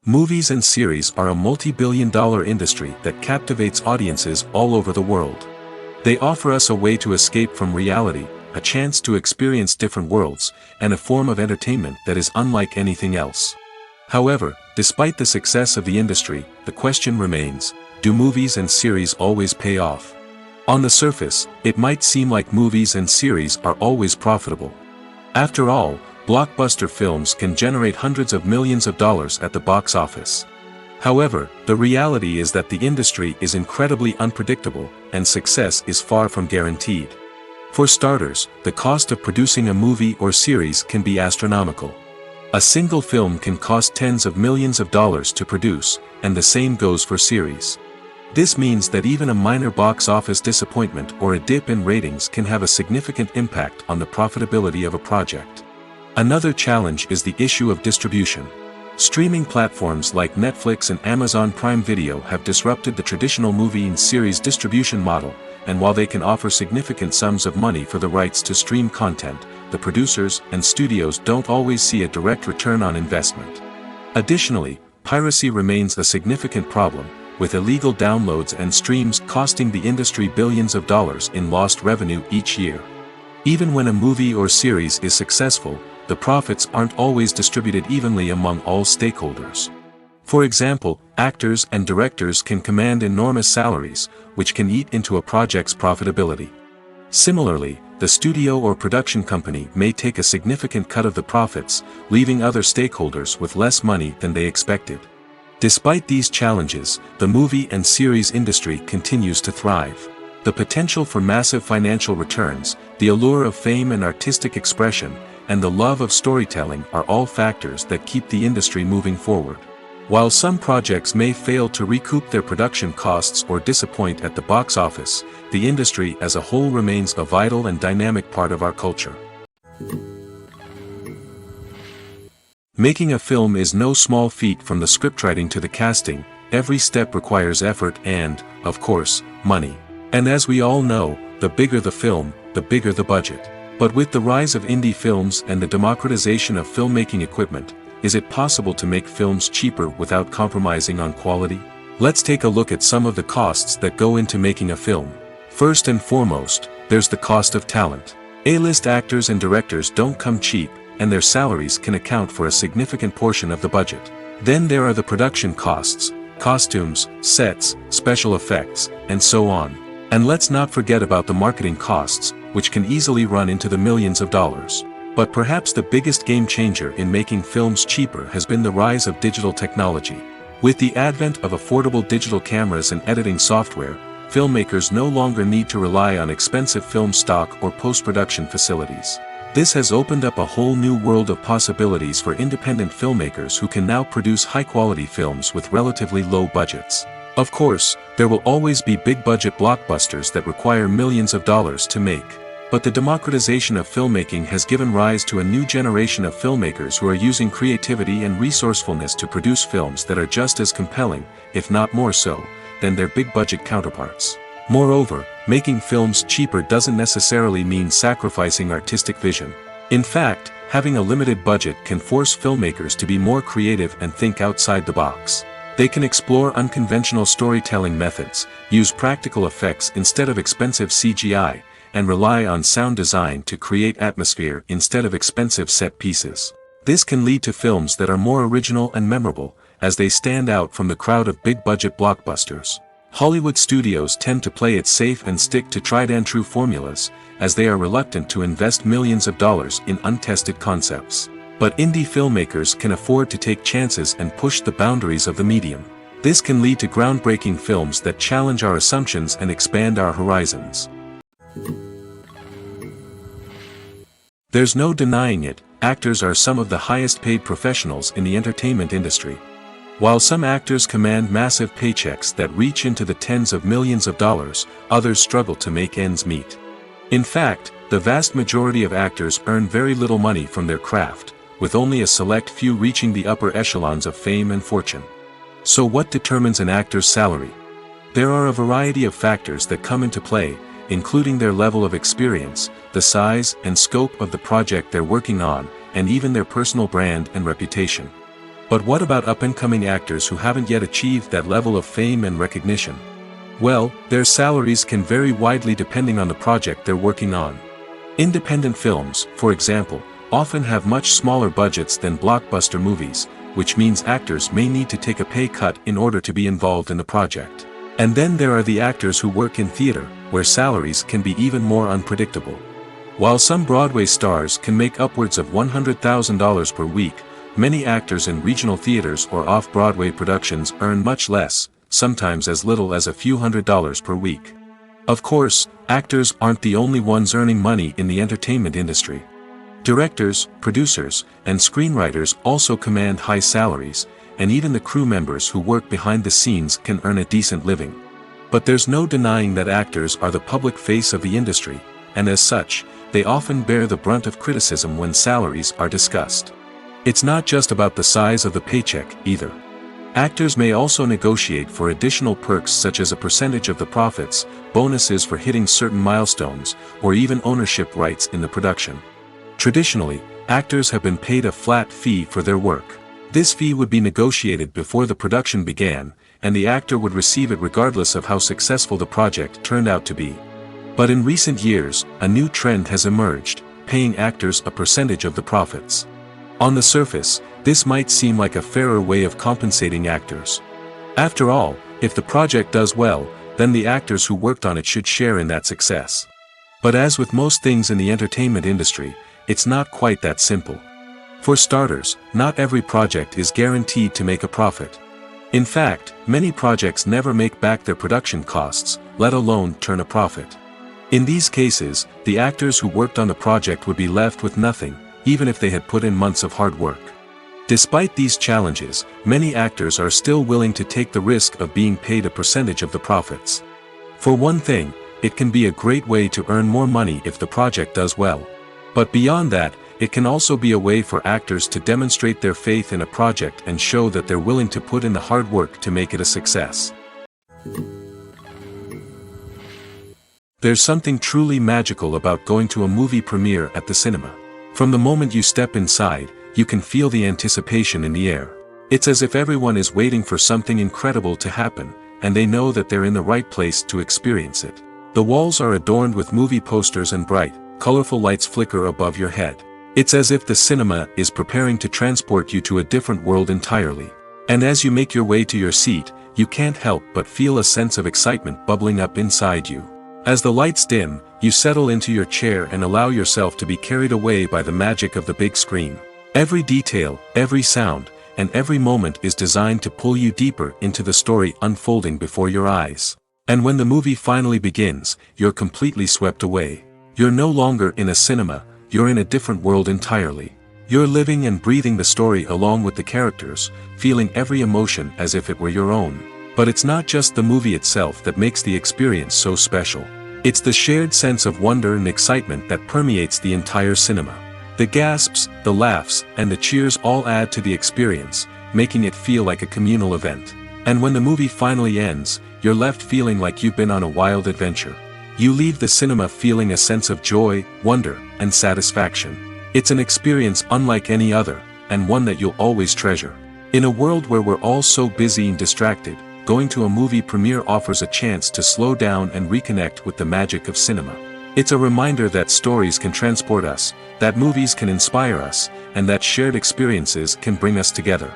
S2: Movies and series are a multi-billion-dollar industry that captivates audiences all over the world. They offer us a way to escape from reality, a chance to experience different worlds, and a form of entertainment that is unlike anything else. However, despite the success of the industry, the question remains, do movies and series always pay off? On the surface, it might seem like movies and series are always profitable. After all, blockbuster films can generate hundreds of millions of dollars at the box office. However, the reality is that the industry is incredibly unpredictable, and success is far from guaranteed. For starters, the cost of producing a movie or series can be astronomical. A single film can cost tens of millions of dollars to produce, and the same goes for series. This means that even a minor box office disappointment or a dip in ratings can have a significant impact on the profitability of a project. Another challenge is the issue of distribution. Streaming platforms like Netflix and Amazon Prime Video have disrupted the traditional movie and series distribution model, and while they can offer significant sums of money for the rights to stream content, the producers and studios don't always see a direct return on investment. Additionally, piracy remains a significant problem, with illegal downloads and streams costing the industry billions of dollars in lost revenue each year. Even when a movie or series is successful, the profits aren't always distributed evenly among all stakeholders. For example, actors and directors can command enormous salaries, which can eat into a project's profitability. Similarly, the studio or production company may take a significant cut of the profits, leaving other stakeholders with less money than they expected. Despite these challenges, the movie and series industry continues to thrive. The potential for massive financial returns, the allure of fame and artistic expression, and the love of storytelling are all factors that keep the industry moving forward. While some projects may fail to recoup their production costs or disappoint at the box office, the industry as a whole remains a vital and dynamic part of our culture. Making a film is no small feat. From the scriptwriting to the casting, every step requires effort and, of course, money. And as we all know, the bigger the film, the bigger the budget. But with the rise of indie films and the democratization of filmmaking equipment, is it possible to make films cheaper without compromising on quality? Let's take a look at some of the costs that go into making a film. First and foremost, there's the cost of talent. A-list actors and directors don't come cheap, and their salaries can account for a significant portion of the budget. Then there are the production costs, costumes, sets, special effects, and so on. And let's not forget about the marketing costs, which can easily run into the millions of dollars. But perhaps the biggest game changer in making films cheaper has been the rise of digital technology. With the advent of affordable digital cameras and editing software, filmmakers no longer need to rely on expensive film stock or post-production facilities. This has opened up a whole new world of possibilities for independent filmmakers who can now produce high-quality films with relatively low budgets. Of course, there will always be big-budget blockbusters that require millions of dollars to make. But the democratization of filmmaking has given rise to a new generation of filmmakers who are using creativity and resourcefulness to produce films that are just as compelling, if not more so, than their big-budget counterparts. Moreover, making films cheaper doesn't necessarily mean sacrificing artistic vision. In fact, having a limited budget can force filmmakers to be more creative and think outside the box. They can explore unconventional storytelling methods, use practical effects instead of expensive CGI, and rely on sound design to create atmosphere instead of expensive set pieces. This can lead to films that are more original and memorable, as they stand out from the crowd of big-budget blockbusters. Hollywood studios tend to play it safe and stick to tried-and-true formulas, as they are reluctant to invest millions of dollars in untested concepts. But indie filmmakers can afford to take chances and push the boundaries of the medium. This can lead to groundbreaking films that challenge our assumptions and expand our horizons. There's no denying it, actors are some of the highest-paid professionals in the entertainment industry. While some actors command massive paychecks that reach into the tens of millions of dollars, others struggle to make ends meet. In fact, the vast majority of actors earn very little money from their craft, with only a select few reaching the upper echelons of fame and fortune. So what determines an actor's salary? There are a variety of factors that come into play, including their level of experience, the size and scope of the project they're working on, and even their personal brand and reputation. But what about up-and-coming actors who haven't yet achieved that level of fame and recognition? Well, their salaries can vary widely depending on the project they're working on. Independent films, for example, often have much smaller budgets than blockbuster movies, which means actors may need to take a pay cut in order to be involved in the project. And then there are the actors who work in theater, where salaries can be even more unpredictable. While some Broadway stars can make upwards of $100,000 per week, many actors in regional theaters or off-Broadway productions earn much less, sometimes as little as a few $100s per week. Of course, actors aren't the only ones earning money in the entertainment industry. Directors, producers, and screenwriters also command high salaries, and even the crew members who work behind the scenes can earn a decent living. But there's no denying that actors are the public face of the industry, and as such, they often bear the brunt of criticism when salaries are discussed. It's not just about the size of the paycheck, either. Actors may also negotiate for additional perks such as a percentage of the profits, bonuses for hitting certain milestones, or even ownership rights in the production. Traditionally, actors have been paid a flat fee for their work. This fee would be negotiated before the production began, and the actor would receive it regardless of how successful the project turned out to be. But in recent years, a new trend has emerged, paying actors a percentage of the profits. On the surface, this might seem like a fairer way of compensating actors. After all, if the project does well, then the actors who worked on it should share in that success. But as with most things in the entertainment industry, it's not quite that simple. For starters, not every project is guaranteed to make a profit. In fact, many projects never make back their production costs, let alone turn a profit. In these cases, the actors who worked on the project would be left with nothing, even if they had put in months of hard work. Despite these challenges, many actors are still willing to take the risk of being paid a percentage of the profits. For one thing, it can be a great way to earn more money if the project does well. But beyond that, it can also be a way for actors to demonstrate their faith in a project and show that they're willing to put in the hard work to make it a success. There's something truly magical about going to a movie premiere at the cinema. From the moment you step inside, you can feel the anticipation in the air. It's as if everyone is waiting for something incredible to happen, and they know that they're in the right place to experience it. The walls are adorned with movie posters and bright, colorful lights flicker above your head. It's as if the cinema is preparing to transport you to a different world entirely. And as you make your way to your seat, you can't help but feel a sense of excitement bubbling up inside you. As the lights dim, you settle into your chair and allow yourself to be carried away by the magic of the big screen. Every detail, every sound, and every moment is designed to pull you deeper into the story unfolding before your eyes. And when the movie finally begins, you're completely swept away. You're no longer in a cinema, you're in a different world entirely. You're living and breathing the story along with the characters, feeling every emotion as if it were your own. But it's not just the movie itself that makes the experience so special. It's the shared sense of wonder and excitement that permeates the entire cinema. The gasps, the laughs, and the cheers all add to the experience, making it feel like a communal event. And when the movie finally ends, you're left feeling like you've been on a wild adventure. You leave the cinema feeling a sense of joy, wonder, and satisfaction. It's an experience unlike any other, and one that you'll always treasure. In a world where we're all so busy and distracted, going to a movie premiere offers a chance to slow down and reconnect with the magic of cinema. It's a reminder that stories can transport us, that movies can inspire us, and that shared experiences can bring us together.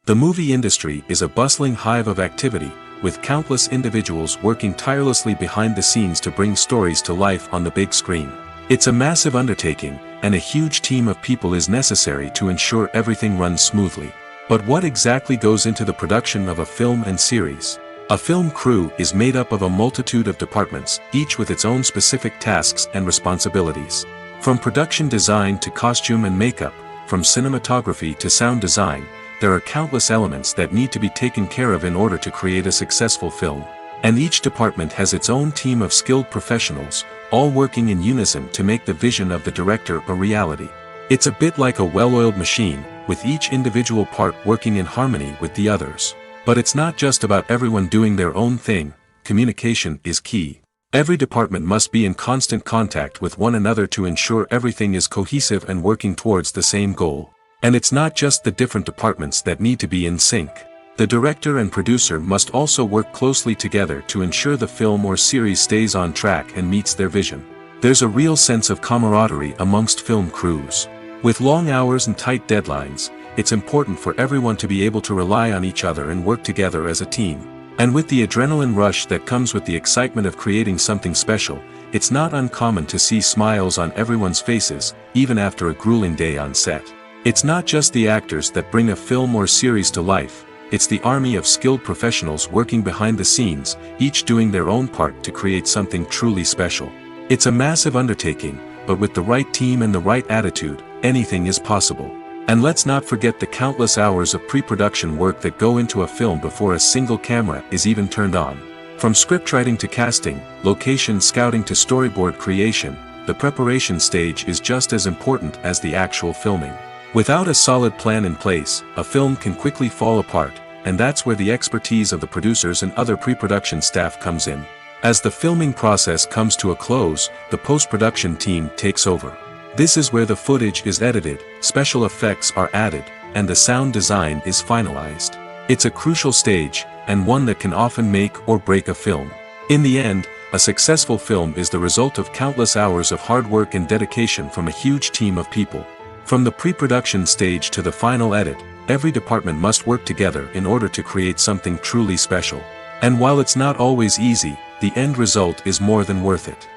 S2: The movie industry is a bustling hive of activity, with countless individuals working tirelessly behind the scenes to bring stories to life on the big screen. It's a massive undertaking, and a huge team of people is necessary to ensure everything runs smoothly. But what exactly goes into the production of a film and series? A film crew is made up of a multitude of departments, each with its own specific tasks and responsibilities. From production design to costume and makeup, from cinematography to sound design, there are countless elements that need to be taken care of in order to create a successful film. And each department has its own team of skilled professionals, all working in unison to make the vision of the director a reality. It's a bit like a well-oiled machine, with each individual part working in harmony with the others. But it's not just about everyone doing their own thing, communication is key. Every department must be in constant contact with one another to ensure everything is cohesive and working towards the same goal. And it's not just the different departments that need to be in sync. The director and producer must also work closely together to ensure the film or series stays on track and meets their vision. There's a real sense of camaraderie amongst film crews. With long hours and tight deadlines, it's important for everyone to be able to rely on each other and work together as a team. And with the adrenaline rush that comes with the excitement of creating something special, it's not uncommon to see smiles on everyone's faces, even after a grueling day on set. It's not just the actors that bring a film or series to life, it's the army of skilled professionals working behind the scenes, each doing their own part to create something truly special. It's a massive undertaking, but with the right team and the right attitude, anything is possible. And let's not forget the countless hours of pre-production work that go into a film before a single camera is even turned on. From scriptwriting to casting, location scouting to storyboard creation, the preparation stage is just as important as the actual filming. Without a solid plan in place, a film can quickly fall apart, and that's where the expertise of the producers and other pre-production staff comes in. As the filming process comes to a close, the post-production team takes over. This is where the footage is edited, special effects are added, and the sound design is finalized. It's a crucial stage, and one that can often make or break a film. In the end, a successful film is the result of countless hours of hard work and dedication from a huge team of people. From the pre-production stage to the final edit, every department must work together in order to create something truly special. And while it's not always easy, the end result is more than worth it.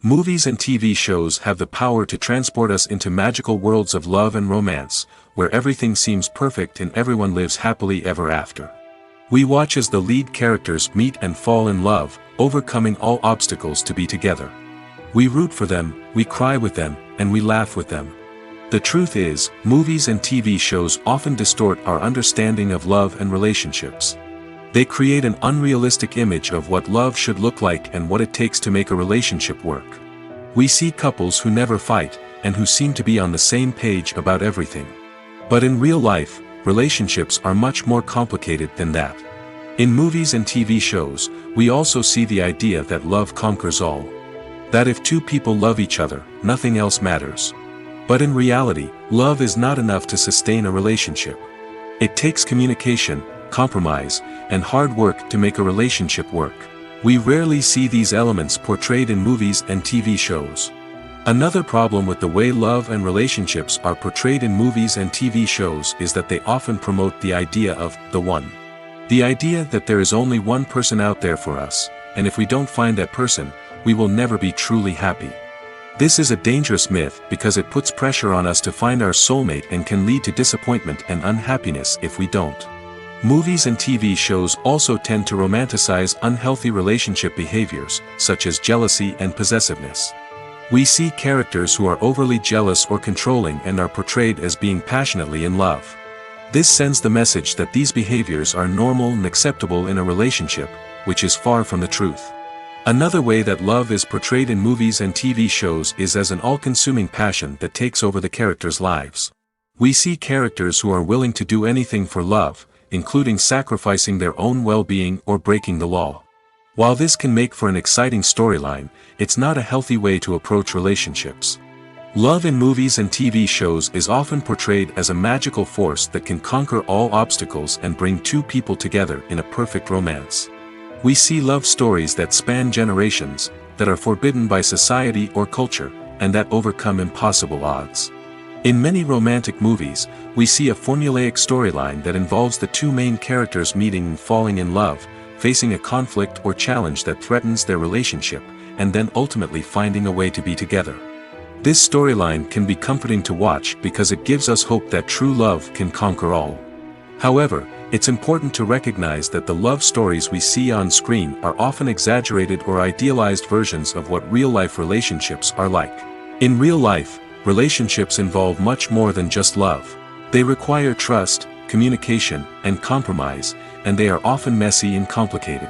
S2: Movies and TV shows have the power to transport us into magical worlds of love and romance, where everything seems perfect and everyone lives happily ever after. We watch as the lead characters meet and fall in love, overcoming all obstacles to be together. We root for them, we cry with them, and we laugh with them. The truth is, movies and TV shows often distort our understanding of love and relationships. They create an unrealistic image of what love should look like and what it takes to make a relationship work. We see couples who never fight, and who seem to be on the same page about everything. But in real life, relationships are much more complicated than that. In movies and TV shows, we also see the idea that love conquers all. That if two people love each other, nothing else matters. But in reality, love is not enough to sustain a relationship. It takes communication, compromise, and hard work to make a relationship work. We rarely see these elements portrayed in movies and TV shows. Another problem with the way love and relationships are portrayed in movies and TV shows is that they often promote the idea of the one. The idea that there is only one person out there for us, and if we don't find that person, we will never be truly happy. This is a dangerous myth because it puts pressure on us to find our soulmate and can lead to disappointment and unhappiness if we don't. Movies and TV shows also tend to romanticize unhealthy relationship behaviors, such as jealousy and possessiveness. We see characters who are overly jealous or controlling and are portrayed as being passionately in love. This sends the message that these behaviors are normal and acceptable in a relationship, which is far from the truth. Another way that love is portrayed in movies and TV shows is as an all-consuming passion that takes over the characters' lives. We see characters who are willing to do anything for love, including sacrificing their own well-being or breaking the law. While this can make for an exciting storyline, it's not a healthy way to approach relationships. Love in movies and TV shows is often portrayed as a magical force that can conquer all obstacles and bring two people together in a perfect romance. We see love stories that span generations, that are forbidden by society or culture, and that overcome impossible odds. In many romantic movies, we see a formulaic storyline that involves the two main characters meeting and falling in love, facing a conflict or challenge that threatens their relationship, and then ultimately finding a way to be together. This storyline can be comforting to watch because it gives us hope that true love can conquer all. However, it's important to recognize that the love stories we see on screen are often exaggerated or idealized versions of what real-life relationships are like. In real life, relationships involve much more than just love. They require trust, communication, and compromise, and they are often messy and complicated.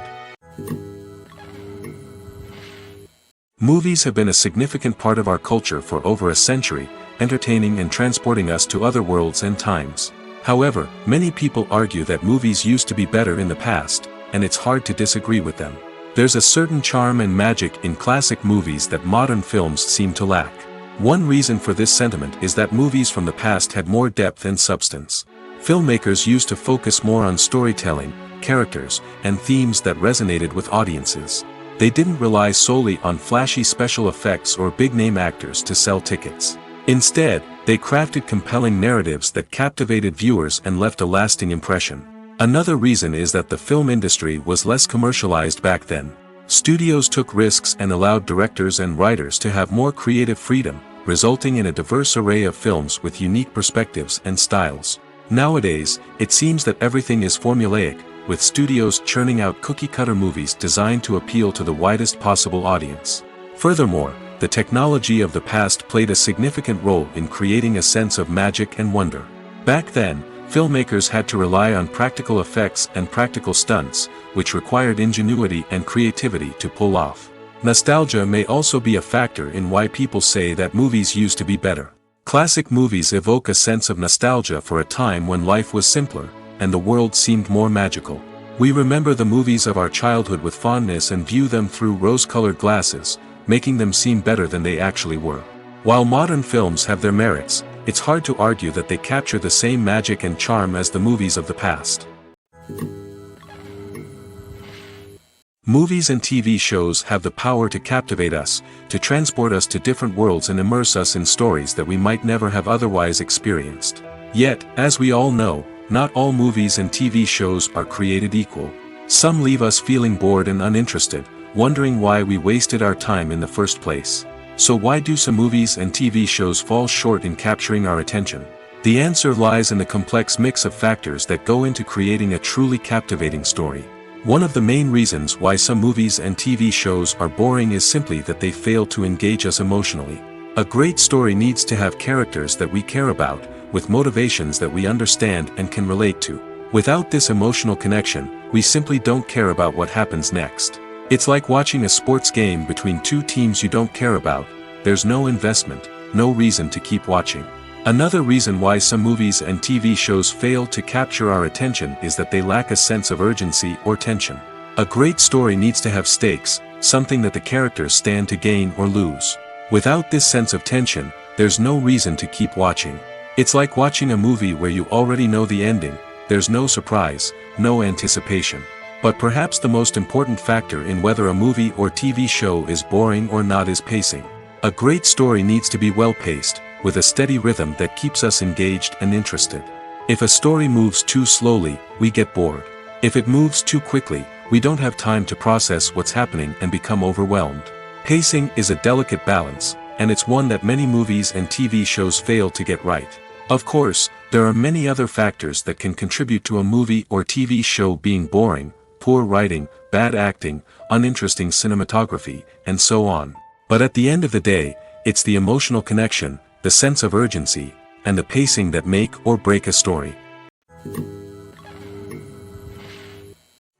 S2: Movies have been a significant part of our culture for over a century, entertaining and transporting us to other worlds and times. However, many people argue that movies used to be better in the past, and it's hard to disagree with them. There's a certain charm and magic in classic movies that modern films seem to lack. One reason for this sentiment is that movies from the past had more depth and substance. Filmmakers used to focus more on storytelling, characters, and themes that resonated with audiences. They didn't rely solely on flashy special effects or big-name actors to sell tickets. Instead, they crafted compelling narratives that captivated viewers and left a lasting impression. Another reason is that the film industry was less commercialized back then. Studios took risks and allowed directors and writers to have more creative freedom, resulting in a diverse array of films with unique perspectives and styles. Nowadays, it seems that everything is formulaic, with studios churning out cookie-cutter movies designed to appeal to the widest possible audience. Furthermore, the technology of the past played a significant role in creating a sense of magic and wonder. Back then, filmmakers had to rely on practical effects and practical stunts, which required ingenuity and creativity to pull off. Nostalgia may also be a factor in why people say that movies used to be better. Classic movies evoke a sense of nostalgia for a time when life was simpler, and the world seemed more magical. We remember the movies of our childhood with fondness and view them through rose-colored glasses, making them seem better than they actually were. While modern films have their merits, it's hard to argue that they capture the same magic and charm as the movies of the past. Movies and TV shows have the power to captivate us, to transport us to different worlds and immerse us in stories that we might never have otherwise experienced. Yet, as we all know, not all movies and TV shows are created equal. Some leave us feeling bored and uninterested, wondering why we wasted our time in the first place. So why do some movies and TV shows fall short in capturing our attention? The answer lies in the complex mix of factors that go into creating a truly captivating story. One of the main reasons why some movies and TV shows are boring is simply that they fail to engage us emotionally. A great story needs to have characters that we care about, with motivations that we understand and can relate to. Without this emotional connection, we simply don't care about what happens next. It's like watching a sports game between two teams you don't care about. There's no investment, no reason to keep watching. Another reason why some movies and TV shows fail to capture our attention is that they lack a sense of urgency or tension. A great story needs to have stakes, something that the characters stand to gain or lose. Without this sense of tension, there's no reason to keep watching. It's like watching a movie where you already know the ending, there's no surprise, no anticipation. But perhaps the most important factor in whether a movie or TV show is boring or not is pacing. A great story needs to be well-paced, with a steady rhythm that keeps us engaged and interested. If a story moves too slowly, we get bored. If it moves too quickly, we don't have time to process what's happening and become overwhelmed. Pacing is a delicate balance, and it's one that many movies and TV shows fail to get right. Of course, there are many other factors that can contribute to a movie or TV show being boring: poor writing, bad acting, uninteresting cinematography, and so on. But at the end of the day, it's the emotional connection, the sense of urgency, and the pacing that make or break a story.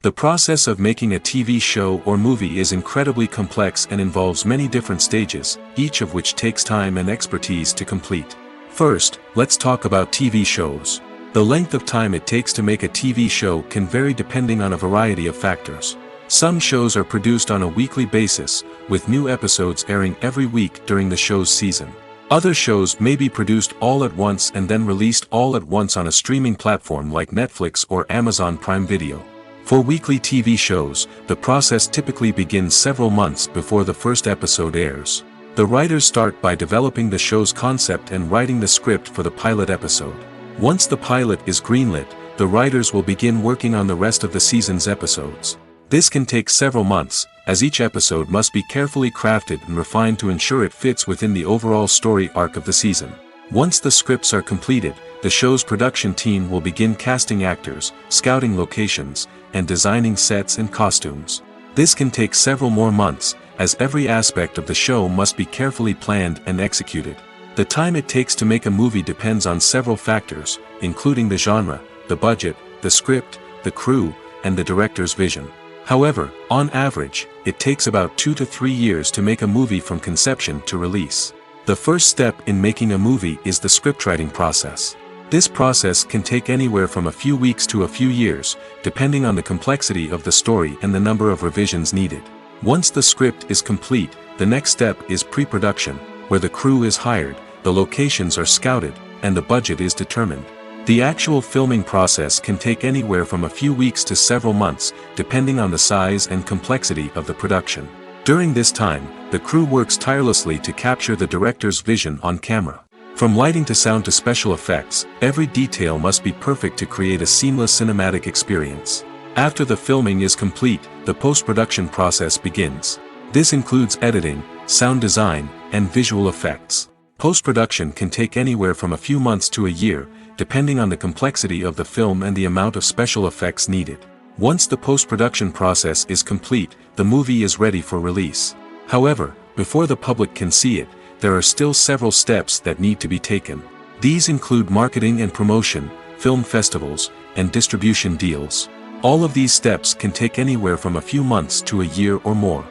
S2: The process of making a TV show or movie is incredibly complex and involves many different stages, each of which takes time and expertise to complete. First, let's talk about TV shows. The length of time it takes to make a TV show can vary depending on a variety of factors. Some shows are produced on a weekly basis, with new episodes airing every week during the show's season. Other shows may be produced all at once and then released all at once on a streaming platform like Netflix or Amazon Prime Video. For weekly TV shows, the process typically begins several months before the first episode airs. The writers start by developing the show's concept and writing the script for the pilot episode. Once the pilot is greenlit, the writers will begin working on the rest of the season's episodes. This can take several months, as each episode must be carefully crafted and refined to ensure it fits within the overall story arc of the season. Once the scripts are completed, the show's production team will begin casting actors, scouting locations, and designing sets and costumes. This can take several more months, as every aspect of the show must be carefully planned and executed. The time it takes to make a movie depends on several factors, including the genre, the budget, the script, the crew, and the director's vision. However, on average, it takes about 2 to 3 years to make a movie from conception to release. The first step in making a movie is the scriptwriting process. This process can take anywhere from a few weeks to a few years, depending on the complexity of the story and the number of revisions needed. Once the script is complete, the next step is pre-production, where the crew is hired, the locations are scouted, and the budget is determined. The actual filming process can take anywhere from a few weeks to several months, depending on the size and complexity of the production. During this time, the crew works tirelessly to capture the director's vision on camera. From lighting to sound to special effects, every detail must be perfect to create a seamless cinematic experience. After the filming is complete, the post-production process begins. This includes editing, sound design, and visual effects. Post-production can take anywhere from a few months to a year, depending on the complexity of the film and the amount of special effects needed. Once the post-production process is complete, the movie is ready for release. However, before the public can see it, there are still several steps that need to be taken. These include marketing and promotion, film festivals, and distribution deals. All of these steps can take anywhere from a few months to a year or more.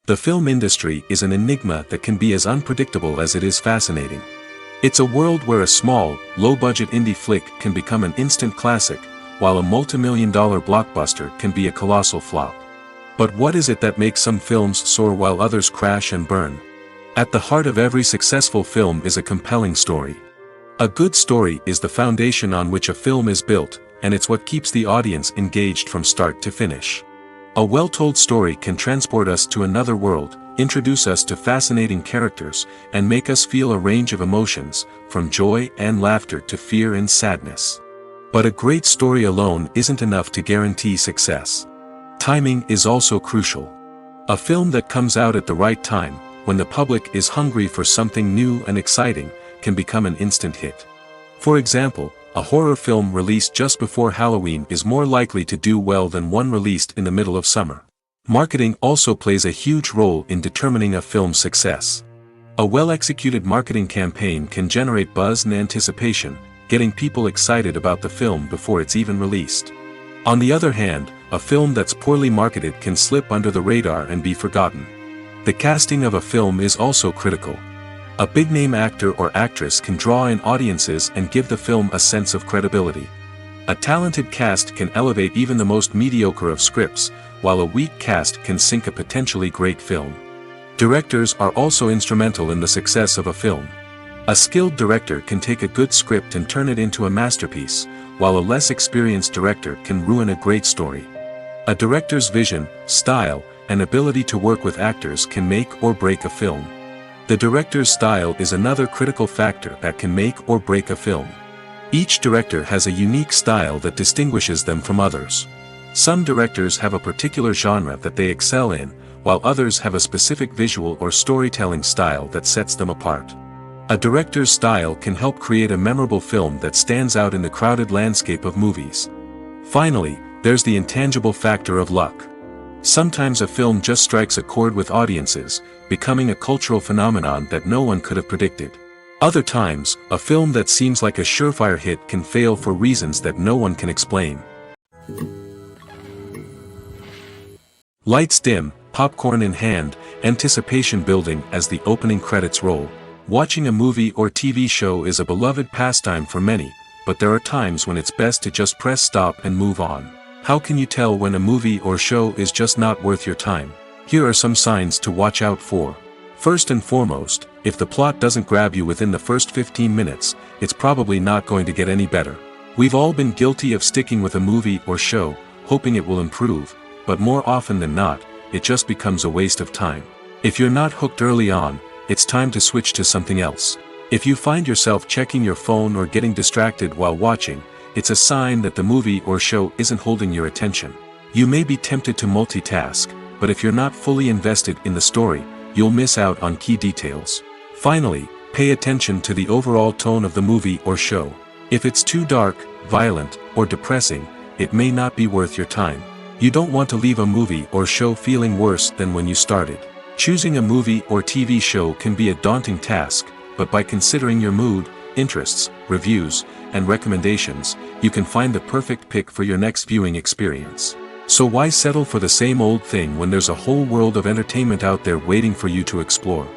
S2: The film industry is an enigma that can be as unpredictable as it is fascinating. It's a world where a small, low-budget indie flick can become an instant classic, while a multi-million-dollar blockbuster can be a colossal flop. But what is it that makes some films soar while others crash and burn? At the heart of every successful film is a compelling story. A good story is the foundation on which a film is built, and it's what keeps the audience engaged from start to finish. A well-told story can transport us to another world, introduce us to fascinating characters, and make us feel a range of emotions, from joy and laughter to fear and sadness. But a great story alone isn't enough to guarantee success. Timing is also crucial. A film that comes out at the right time, when the public is hungry for something new and exciting, can become an instant hit. For example, a horror film released just before Halloween is more likely to do well than one released in the middle of summer. Marketing also plays a huge role in determining a film's success. A well-executed marketing campaign can generate buzz and anticipation, getting people excited about the film before it's even released. On the other hand, a film that's poorly marketed can slip under the radar and be forgotten. The casting of a film is also critical. A big-name actor or actress can draw in audiences and give the film a sense of credibility. A talented cast can elevate even the most mediocre of scripts, while a weak cast can sink a potentially great film. Directors are also instrumental in the success of a film. A skilled director can take a good script and turn it into a masterpiece, while a less experienced director can ruin a great story. A director's vision, style, and ability to work with actors can make or break a film. The director's style is another critical factor that can make or break a film. Each director has a unique style that distinguishes them from others. Some directors have a particular genre that they excel in, while others have a specific visual or storytelling style that sets them apart. A director's style can help create a memorable film that stands out in the crowded landscape of movies. Finally, there's the intangible factor of luck. Sometimes a film just strikes a chord with audiences, becoming a cultural phenomenon that no one could have predicted. Other times, a film that seems like a surefire hit can fail for reasons that no one can explain. Lights dim, popcorn in hand, anticipation building as the opening credits roll. Watching a movie or TV show is a beloved pastime for many, but there are times when it's best to just press stop and move on. How can you tell when a movie or show is just not worth your time? Here are some signs to watch out for. First and foremost, if the plot doesn't grab you within the first 15 minutes, it's probably not going to get any better. We've all been guilty of sticking with a movie or show, hoping it will improve, but more often than not, it just becomes a waste of time. If you're not hooked early on, it's time to switch to something else. If you find yourself checking your phone or getting distracted while watching, it's a sign that the movie or show isn't holding your attention. You may be tempted to multitask, but if you're not fully invested in the story, you'll miss out on key details. Finally, pay attention to the overall tone of the movie or show. If it's too dark, violent, or depressing, it may not be worth your time. You don't want to leave a movie or show feeling worse than when you started. Choosing a movie or TV show can be a daunting task, but by considering your mood, interests, reviews, and recommendations, you can find the perfect pick for your next viewing experience. So why settle for the same old thing when there's a whole world of entertainment out there waiting for you to explore?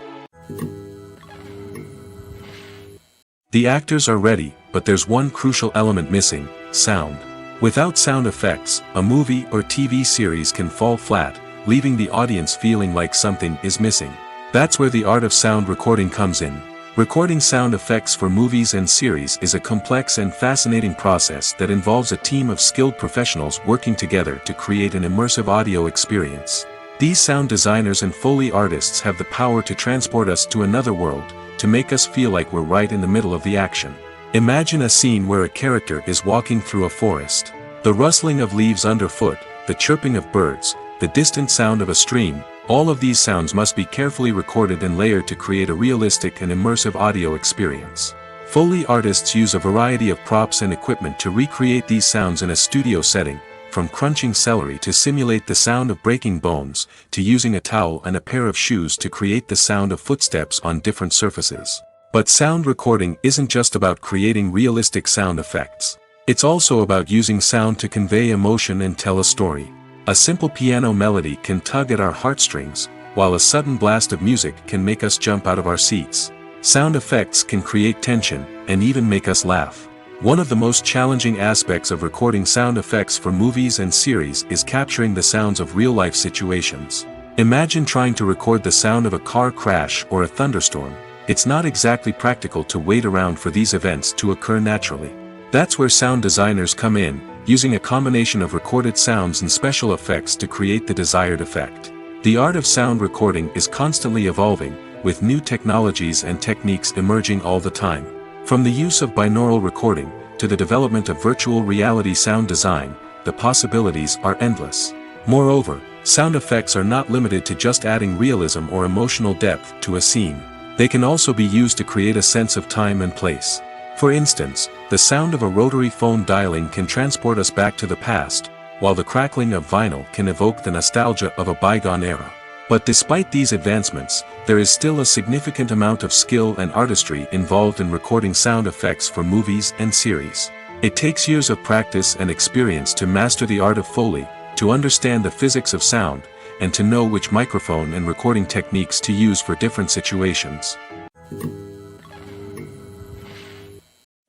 S2: The actors are ready, but there's one crucial element missing: sound. Without sound effects, a movie or TV series can fall flat, leaving the audience feeling like something is missing. That's where the art of sound recording comes in. Recording sound effects for movies and series is a complex and fascinating process that involves a team of skilled professionals working together to create an immersive audio experience. These sound designers and Foley artists have the power to transport us to another world, to make us feel like we're right in the middle of the action. Imagine a scene where a character is walking through a forest. The rustling of leaves underfoot, the chirping of birds, the distant sound of a stream, all of these sounds must be carefully recorded and layered to create a realistic and immersive audio experience. Foley artists use a variety of props and equipment to recreate these sounds in a studio setting, from crunching celery to simulate the sound of breaking bones, to using a towel and a pair of shoes to create the sound of footsteps on different surfaces. But sound recording isn't just about creating realistic sound effects. It's also about using sound to convey emotion and tell a story. A simple piano melody can tug at our heartstrings, while a sudden blast of music can make us jump out of our seats. Sound effects can create tension, and even make us laugh. One of the most challenging aspects of recording sound effects for movies and series is capturing the sounds of real-life situations. Imagine trying to record the sound of a car crash or a thunderstorm. It's not exactly practical to wait around for these events to occur naturally. That's where sound designers come in, using a combination of recorded sounds and special effects to create the desired effect. The art of sound recording is constantly evolving, with new technologies and techniques emerging all the time. From the use of binaural recording, to the development of virtual reality sound design, the possibilities are endless. Moreover, sound effects are not limited to just adding realism or emotional depth to a scene. They can also be used to create a sense of time and place. For instance, the sound of a rotary phone dialing can transport us back to the past, while the crackling of vinyl can evoke the nostalgia of a bygone era. But despite these advancements, there is still a significant amount of skill and artistry involved in recording sound effects for movies and series. It takes years of practice and experience to master the art of Foley, to understand the physics of sound, and to know which microphone and recording techniques to use for different situations.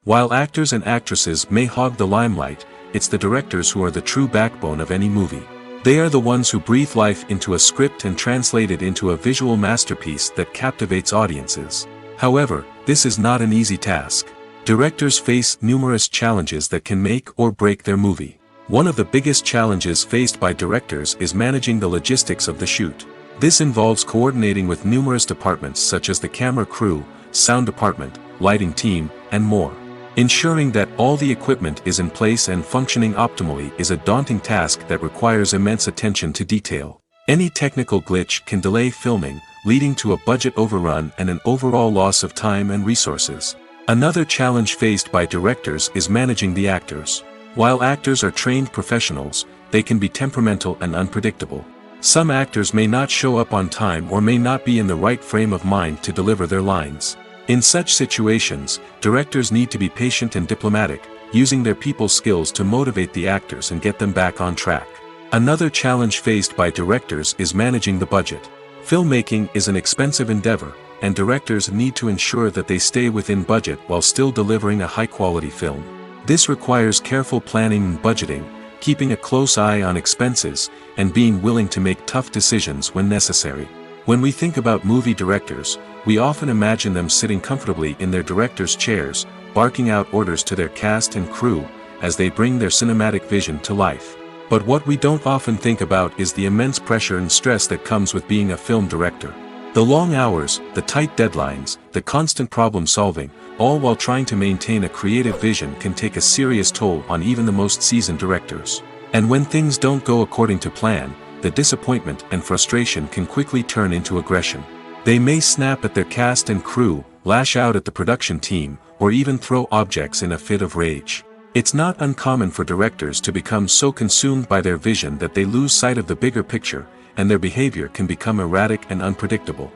S2: While actors and actresses may hog the limelight, it's the directors who are the true backbone of any movie. They are the ones who breathe life into a script and translate it into a visual masterpiece that captivates audiences. However, this is not an easy task. Directors face numerous challenges that can make or break their movie. One of the biggest challenges faced by directors is managing the logistics of the shoot. This involves coordinating with numerous departments such as the camera crew, sound department, lighting team, and more. Ensuring that all the equipment is in place and functioning optimally is a daunting task that requires immense attention to detail. Any technical glitch can delay filming, leading to a budget overrun and an overall loss of time and resources. Another challenge faced by directors is managing the actors. While actors are trained professionals, they can be temperamental and unpredictable. Some actors may not show up on time or may not be in the right frame of mind to deliver their lines. In such situations, directors need to be patient and diplomatic, using their people skills to motivate the actors and get them back on track. Another challenge faced by directors is managing the budget. Filmmaking is an expensive endeavor, and directors need to ensure that they stay within budget while still delivering a high-quality film. This requires careful planning and budgeting, keeping a close eye on expenses, and being willing to make tough decisions when necessary. When we think about movie directors, we often imagine them sitting comfortably in their director's chairs, barking out orders to their cast and crew, as they bring their cinematic vision to life. But what we don't often think about is the immense pressure and stress that comes with being a film director. The long hours, the tight deadlines, the constant problem solving, all while trying to maintain a creative vision can take a serious toll on even the most seasoned directors. And when things don't go according to plan, the disappointment and frustration can quickly turn into aggression. They may snap at their cast and crew, lash out at the production team, or even throw objects in a fit of rage. It's not uncommon for directors to become so consumed by their vision that they lose sight of the bigger picture, and their behavior can become erratic and unpredictable.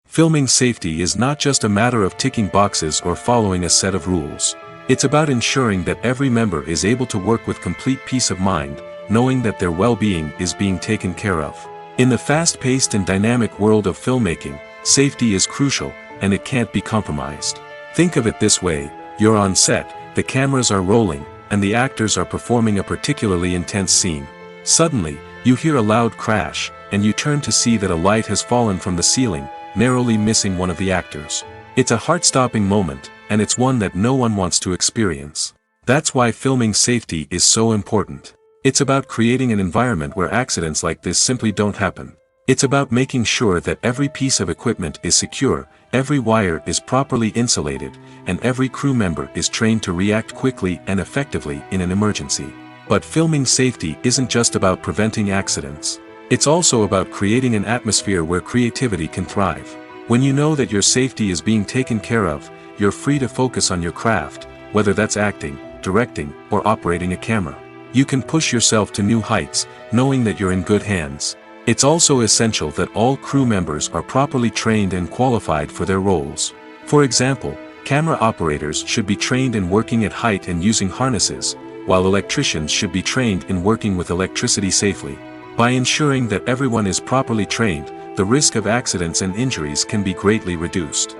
S2: Filming safety is not just a matter of ticking boxes or following a set of rules. It's about ensuring that every member is able to work with complete peace of mind, knowing that their well-being is being taken care of. In the fast-paced and dynamic world of filmmaking, safety is crucial, and it can't be compromised. Think of it this way: you're on set, the cameras are rolling, and the actors are performing a particularly intense scene. Suddenly, you hear a loud crash, and you turn to see that a light has fallen from the ceiling, narrowly missing one of the actors. It's a heart-stopping moment, and it's one that no one wants to experience. That's why filming safety is so important. It's about creating an environment where accidents like this simply don't happen. It's about making sure that every piece of equipment is secure, every wire is properly insulated, and every crew member is trained to react quickly and effectively in an emergency. But filming safety isn't just about preventing accidents. It's also about creating an atmosphere where creativity can thrive. When you know that your safety is being taken care of, you're free to focus on your craft, whether that's acting, directing, or operating a camera. You can push yourself to new heights, knowing that you're in good hands. It's also essential that all crew members are properly trained and qualified for their roles. For example, camera operators should be trained in working at height and using harnesses, while electricians should be trained in working with electricity safely. By ensuring that everyone is properly trained, the risk of accidents and injuries can be greatly reduced.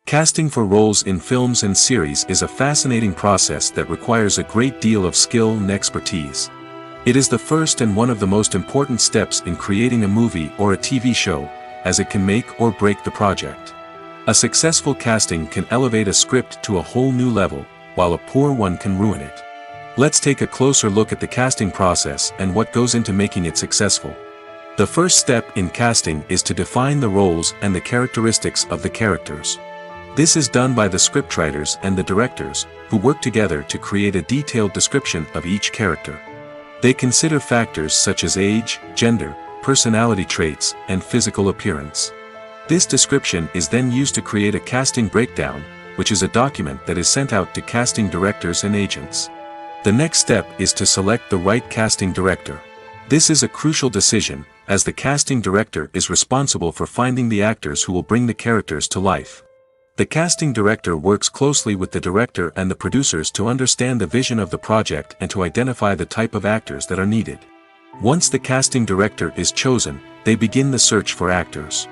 S2: Casting for roles in films and series is a fascinating process that requires a great deal of skill and expertise. It is the first and one of the most important steps in creating a movie or a TV show, as it can make or break the project. A successful casting can elevate a script to a whole new level, while a poor one can ruin it. Let's take a closer look at the casting process and what goes into making it successful. The first step in casting is to define the roles and the characteristics of the characters. This is done by the scriptwriters and the directors, who work together to create a detailed description of each character. They consider factors such as age, gender, personality traits, and physical appearance. This description is then used to create a casting breakdown, which is a document that is sent out to casting directors and agents. The next step is to select the right casting director. This is a crucial decision, as the casting director is responsible for finding the actors who will bring the characters to life. The casting director works closely with the director and the producers to understand the vision of the project and to identify the type of actors that are needed. Once the casting director is chosen, they begin the search for actors.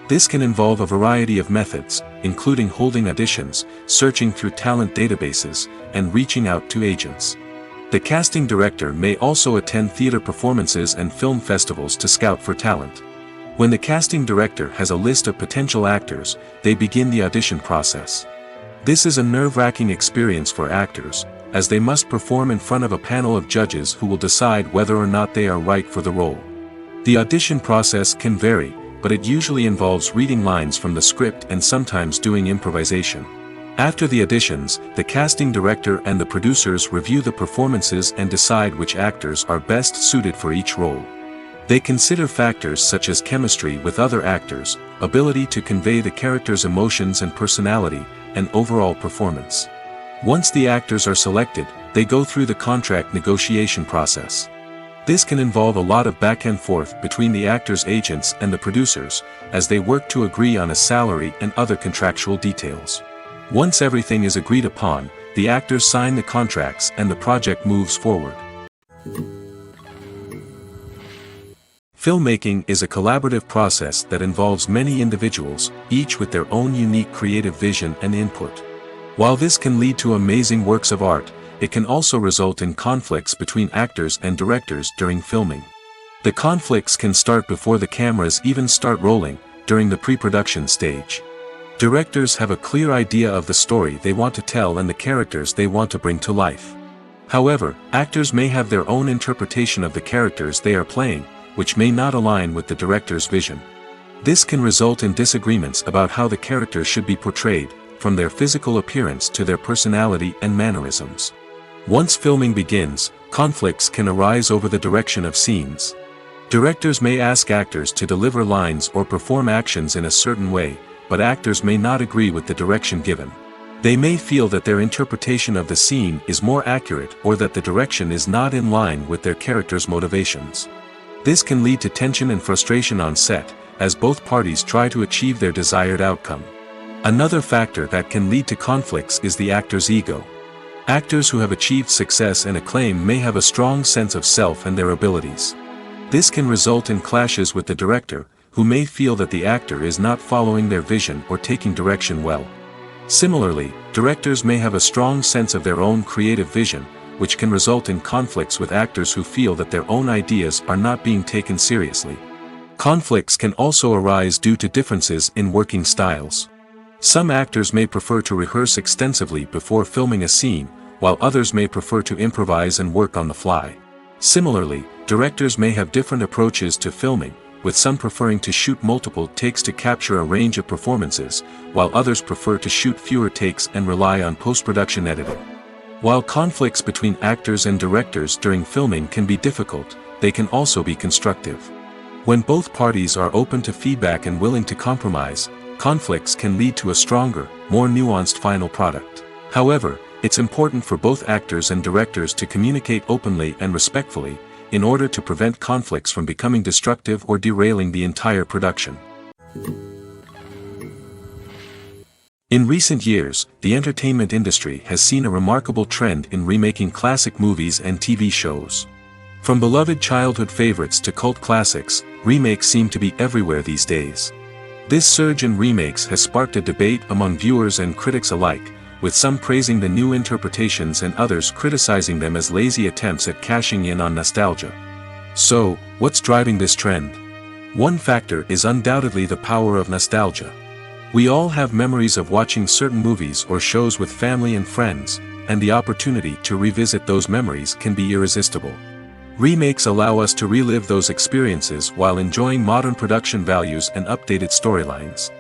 S2: This can involve a variety of methods, including holding auditions, searching through talent databases, and reaching out to agents. The casting director may also attend theater performances and film festivals to scout for talent. When the casting director has a list of potential actors, they begin the audition process. This is a nerve-wracking experience for actors, as they must perform in front of a panel of judges who will decide whether or not they are right for the role. The audition process can vary, but it usually involves reading lines from the script and sometimes doing improvisation. After the auditions, the casting director and the producers review the performances and decide which actors are best suited for each role. They consider factors such as chemistry with other actors, ability to convey the character's emotions and personality, and overall performance. Once the actors are selected, they go through the contract negotiation process. This can involve a lot of back and forth between the actors' agents and the producers, as they work to agree on a salary and other contractual details. Once everything is agreed upon, the actors sign the contracts and the project moves forward. Filmmaking is a collaborative process that involves many individuals, each with their own unique creative vision and input. While this can lead to amazing works of art, it can also result in conflicts between actors and directors during filming. The conflicts can start before the cameras even start rolling, during the pre-production stage. Directors have a clear idea of the story they want to tell and the characters they want to bring to life. However, actors may have their own interpretation of the characters they are playing, which may not align with the director's vision. This can result in disagreements about how the characters should be portrayed, from their physical appearance to their personality and mannerisms. Once filming begins, conflicts can arise over the direction of scenes. Directors may ask actors to deliver lines or perform actions in a certain way, but actors may not agree with the direction given. They may feel that their interpretation of the scene is more accurate or that the direction is not in line with their character's motivations. This can lead to tension and frustration on set, as both parties try to achieve their desired outcome. Another factor that can lead to conflicts is the actor's ego. Actors who have achieved success and acclaim may have a strong sense of self and their abilities. This can result in clashes with the director, who may feel that the actor is not following their vision or taking direction well. Similarly, directors may have a strong sense of their own creative vision, which can result in conflicts with actors who feel that their own ideas are not being taken seriously. Conflicts can also arise due to differences in working styles. Some actors may prefer to rehearse extensively before filming a scene, while others may prefer to improvise and work on the fly. Similarly, directors may have different approaches to filming, with some preferring to shoot multiple takes to capture a range of performances, while others prefer to shoot fewer takes and rely on post-production editing. While conflicts between actors and directors during filming can be difficult, they can also be constructive. When both parties are open to feedback and willing to compromise, conflicts can lead to a stronger, more nuanced final product. However, it's important for both actors and directors to communicate openly and respectfully, in order to prevent conflicts from becoming destructive or derailing the entire production. In recent years, the entertainment industry has seen a remarkable trend in remaking classic movies and TV shows. From beloved childhood favorites to cult classics, remakes seem to be everywhere these days. This surge in remakes has sparked a debate among viewers and critics alike, with some praising the new interpretations and others criticizing them as lazy attempts at cashing in on nostalgia. So, what's driving this trend? One factor is undoubtedly the power of nostalgia. We all have memories of watching certain movies or shows with family and friends, and the opportunity to revisit those memories can be irresistible. Remakes allow us to relive those experiences while enjoying modern production values and updated storylines.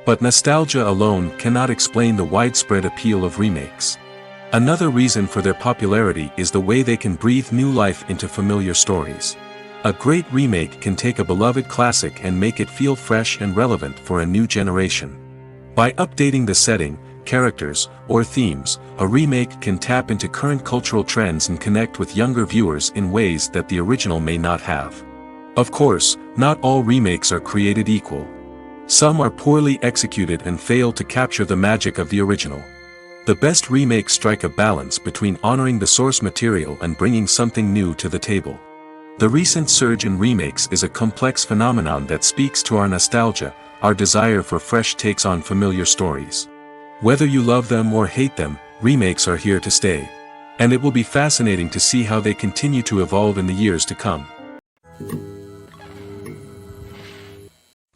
S2: But nostalgia alone cannot explain the widespread appeal of remakes. Another reason for their popularity is the way they can breathe new life into familiar stories. A great remake can take a beloved classic and make it feel fresh and relevant for a new generation. By updating the setting, characters, or themes, a remake can tap into current cultural trends and connect with younger viewers in ways that the original may not have. Of course, not all remakes are created equal. Some are poorly executed and fail to capture the magic of the original. The best remakes strike a balance between honoring the source material and bringing something new to the table. The recent surge in remakes is a complex phenomenon that speaks to our nostalgia, our desire for fresh takes on familiar stories. Whether you love them or hate them, remakes are here to stay. And it will be fascinating to see how they continue to evolve in the years to come.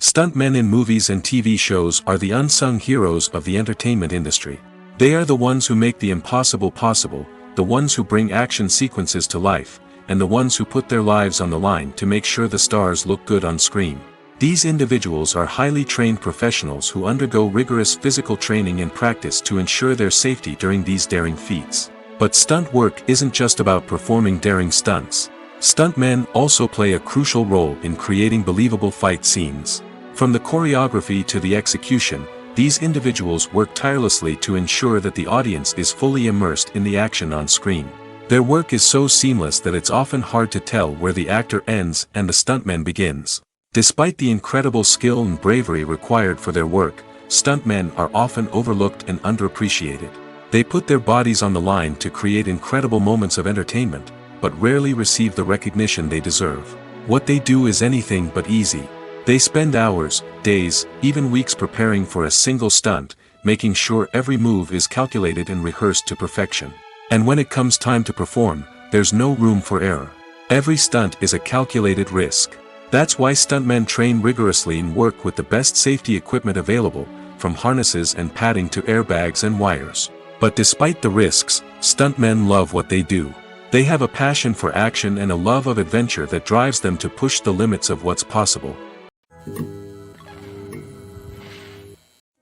S2: Stuntmen in movies and TV shows are the unsung heroes of the entertainment industry. They are the ones who make the impossible possible, the ones who bring action sequences to life, and the ones who put their lives on the line to make sure the stars look good on screen. These individuals are highly trained professionals who undergo rigorous physical training and practice to ensure their safety during these daring feats. But stunt work isn't just about performing daring stunts. Stuntmen also play a crucial role in creating believable fight scenes. From the choreography to the execution, these individuals work tirelessly to ensure that the audience is fully immersed in the action on screen. Their work is so seamless that it's often hard to tell where the actor ends and the stuntman begins. Despite the incredible skill and bravery required for their work, stuntmen are often overlooked and underappreciated. They put their bodies on the line to create incredible moments of entertainment, but rarely receive the recognition they deserve. What they do is anything but easy. They spend hours, days, even weeks preparing for a single stunt, making sure every move is calculated and rehearsed to perfection. And when it comes time to perform, there's no room for error. Every stunt is a calculated risk. That's why stuntmen train rigorously and work with the best safety equipment available, from harnesses and padding to airbags and wires. But despite the risks, stuntmen love what they do. They have a passion for action and a love of adventure that drives them to push the limits of what's possible.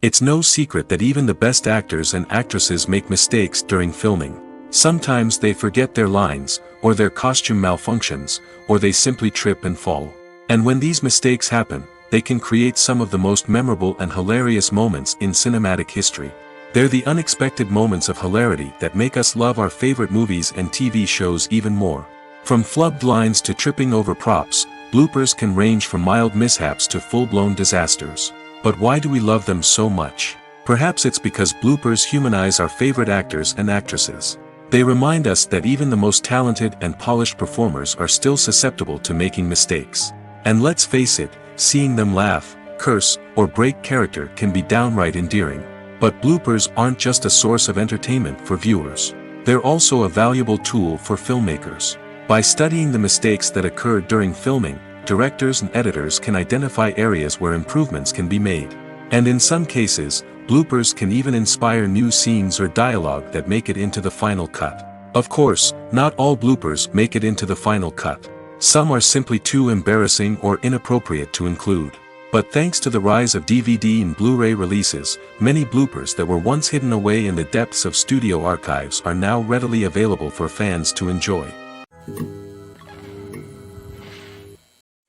S2: It's no secret that even the best actors and actresses make mistakes during filming. Sometimes they forget their lines, or their costume malfunctions, or they simply trip and fall. And when these mistakes happen, they can create some of the most memorable and hilarious moments in cinematic history. They're the unexpected moments of hilarity that make us love our favorite movies and TV shows even more. From flubbed lines to tripping over props, bloopers can range from mild mishaps to full-blown disasters. But why do we love them so much? Perhaps it's because bloopers humanize our favorite actors and actresses. They remind us that even the most talented and polished performers are still susceptible to making mistakes. And let's face it, seeing them laugh, curse, or break character can be downright endearing. But bloopers aren't just a source of entertainment for viewers. They're also a valuable tool for filmmakers. By studying the mistakes that occurred during filming, directors and editors can identify areas where improvements can be made. And in some cases, bloopers can even inspire new scenes or dialogue that make it into the final cut. Of course, not all bloopers make it into the final cut. Some are simply too embarrassing or inappropriate to include. But thanks to the rise of DVD and Blu-ray releases, many bloopers that were once hidden away in the depths of studio archives are now readily available for fans to enjoy.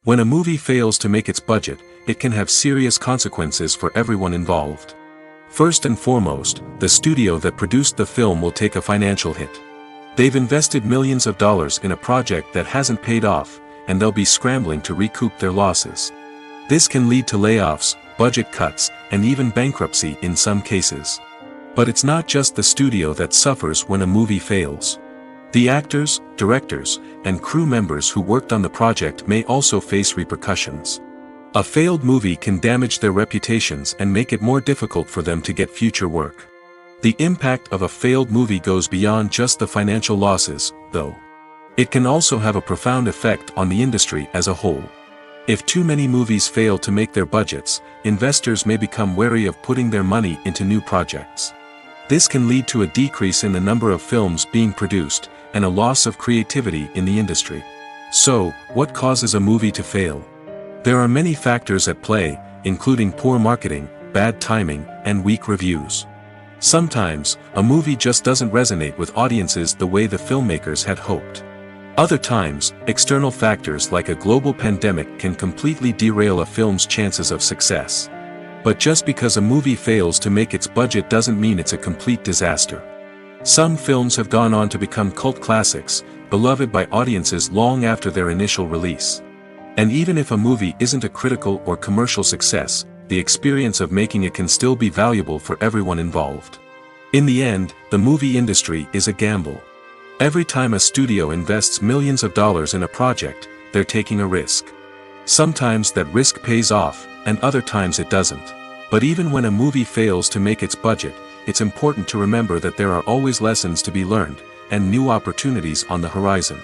S2: When a movie fails to make its budget, it can have serious consequences for everyone involved. First and foremost, the studio that produced the film will take a financial hit. They've invested millions of dollars in a project that hasn't paid off, and they'll be scrambling to recoup their losses. This can lead to layoffs, budget cuts, and even bankruptcy in some cases. But it's not just the studio that suffers when a movie fails. The actors, directors, and crew members who worked on the project may also face repercussions. A failed movie can damage their reputations and make it more difficult for them to get future work. The impact of a failed movie goes beyond just the financial losses, though. It can also have a profound effect on the industry as a whole. If too many movies fail to make their budgets, investors may become wary of putting their money into new projects. This can lead to a decrease in the number of films being produced, and a loss of creativity in the industry. So, what causes a movie to fail? There are many factors at play, including poor marketing, bad timing, and weak reviews. Sometimes, a movie just doesn't resonate with audiences the way the filmmakers had hoped. Other times, external factors like a global pandemic can completely derail a film's chances of success. But just because a movie fails to make its budget doesn't mean it's a complete disaster. Some films have gone on to become cult classics, beloved by audiences long after their initial release. And even if a movie isn't a critical or commercial success, the experience of making it can still be valuable for everyone involved. In the end, the movie industry is a gamble. Every time a studio invests millions of dollars in a project, they're taking a risk. Sometimes that risk pays off, and other times it doesn't. But even when a movie fails to make its budget, it's important to remember that there are always lessons to be learned, and new opportunities on the horizon.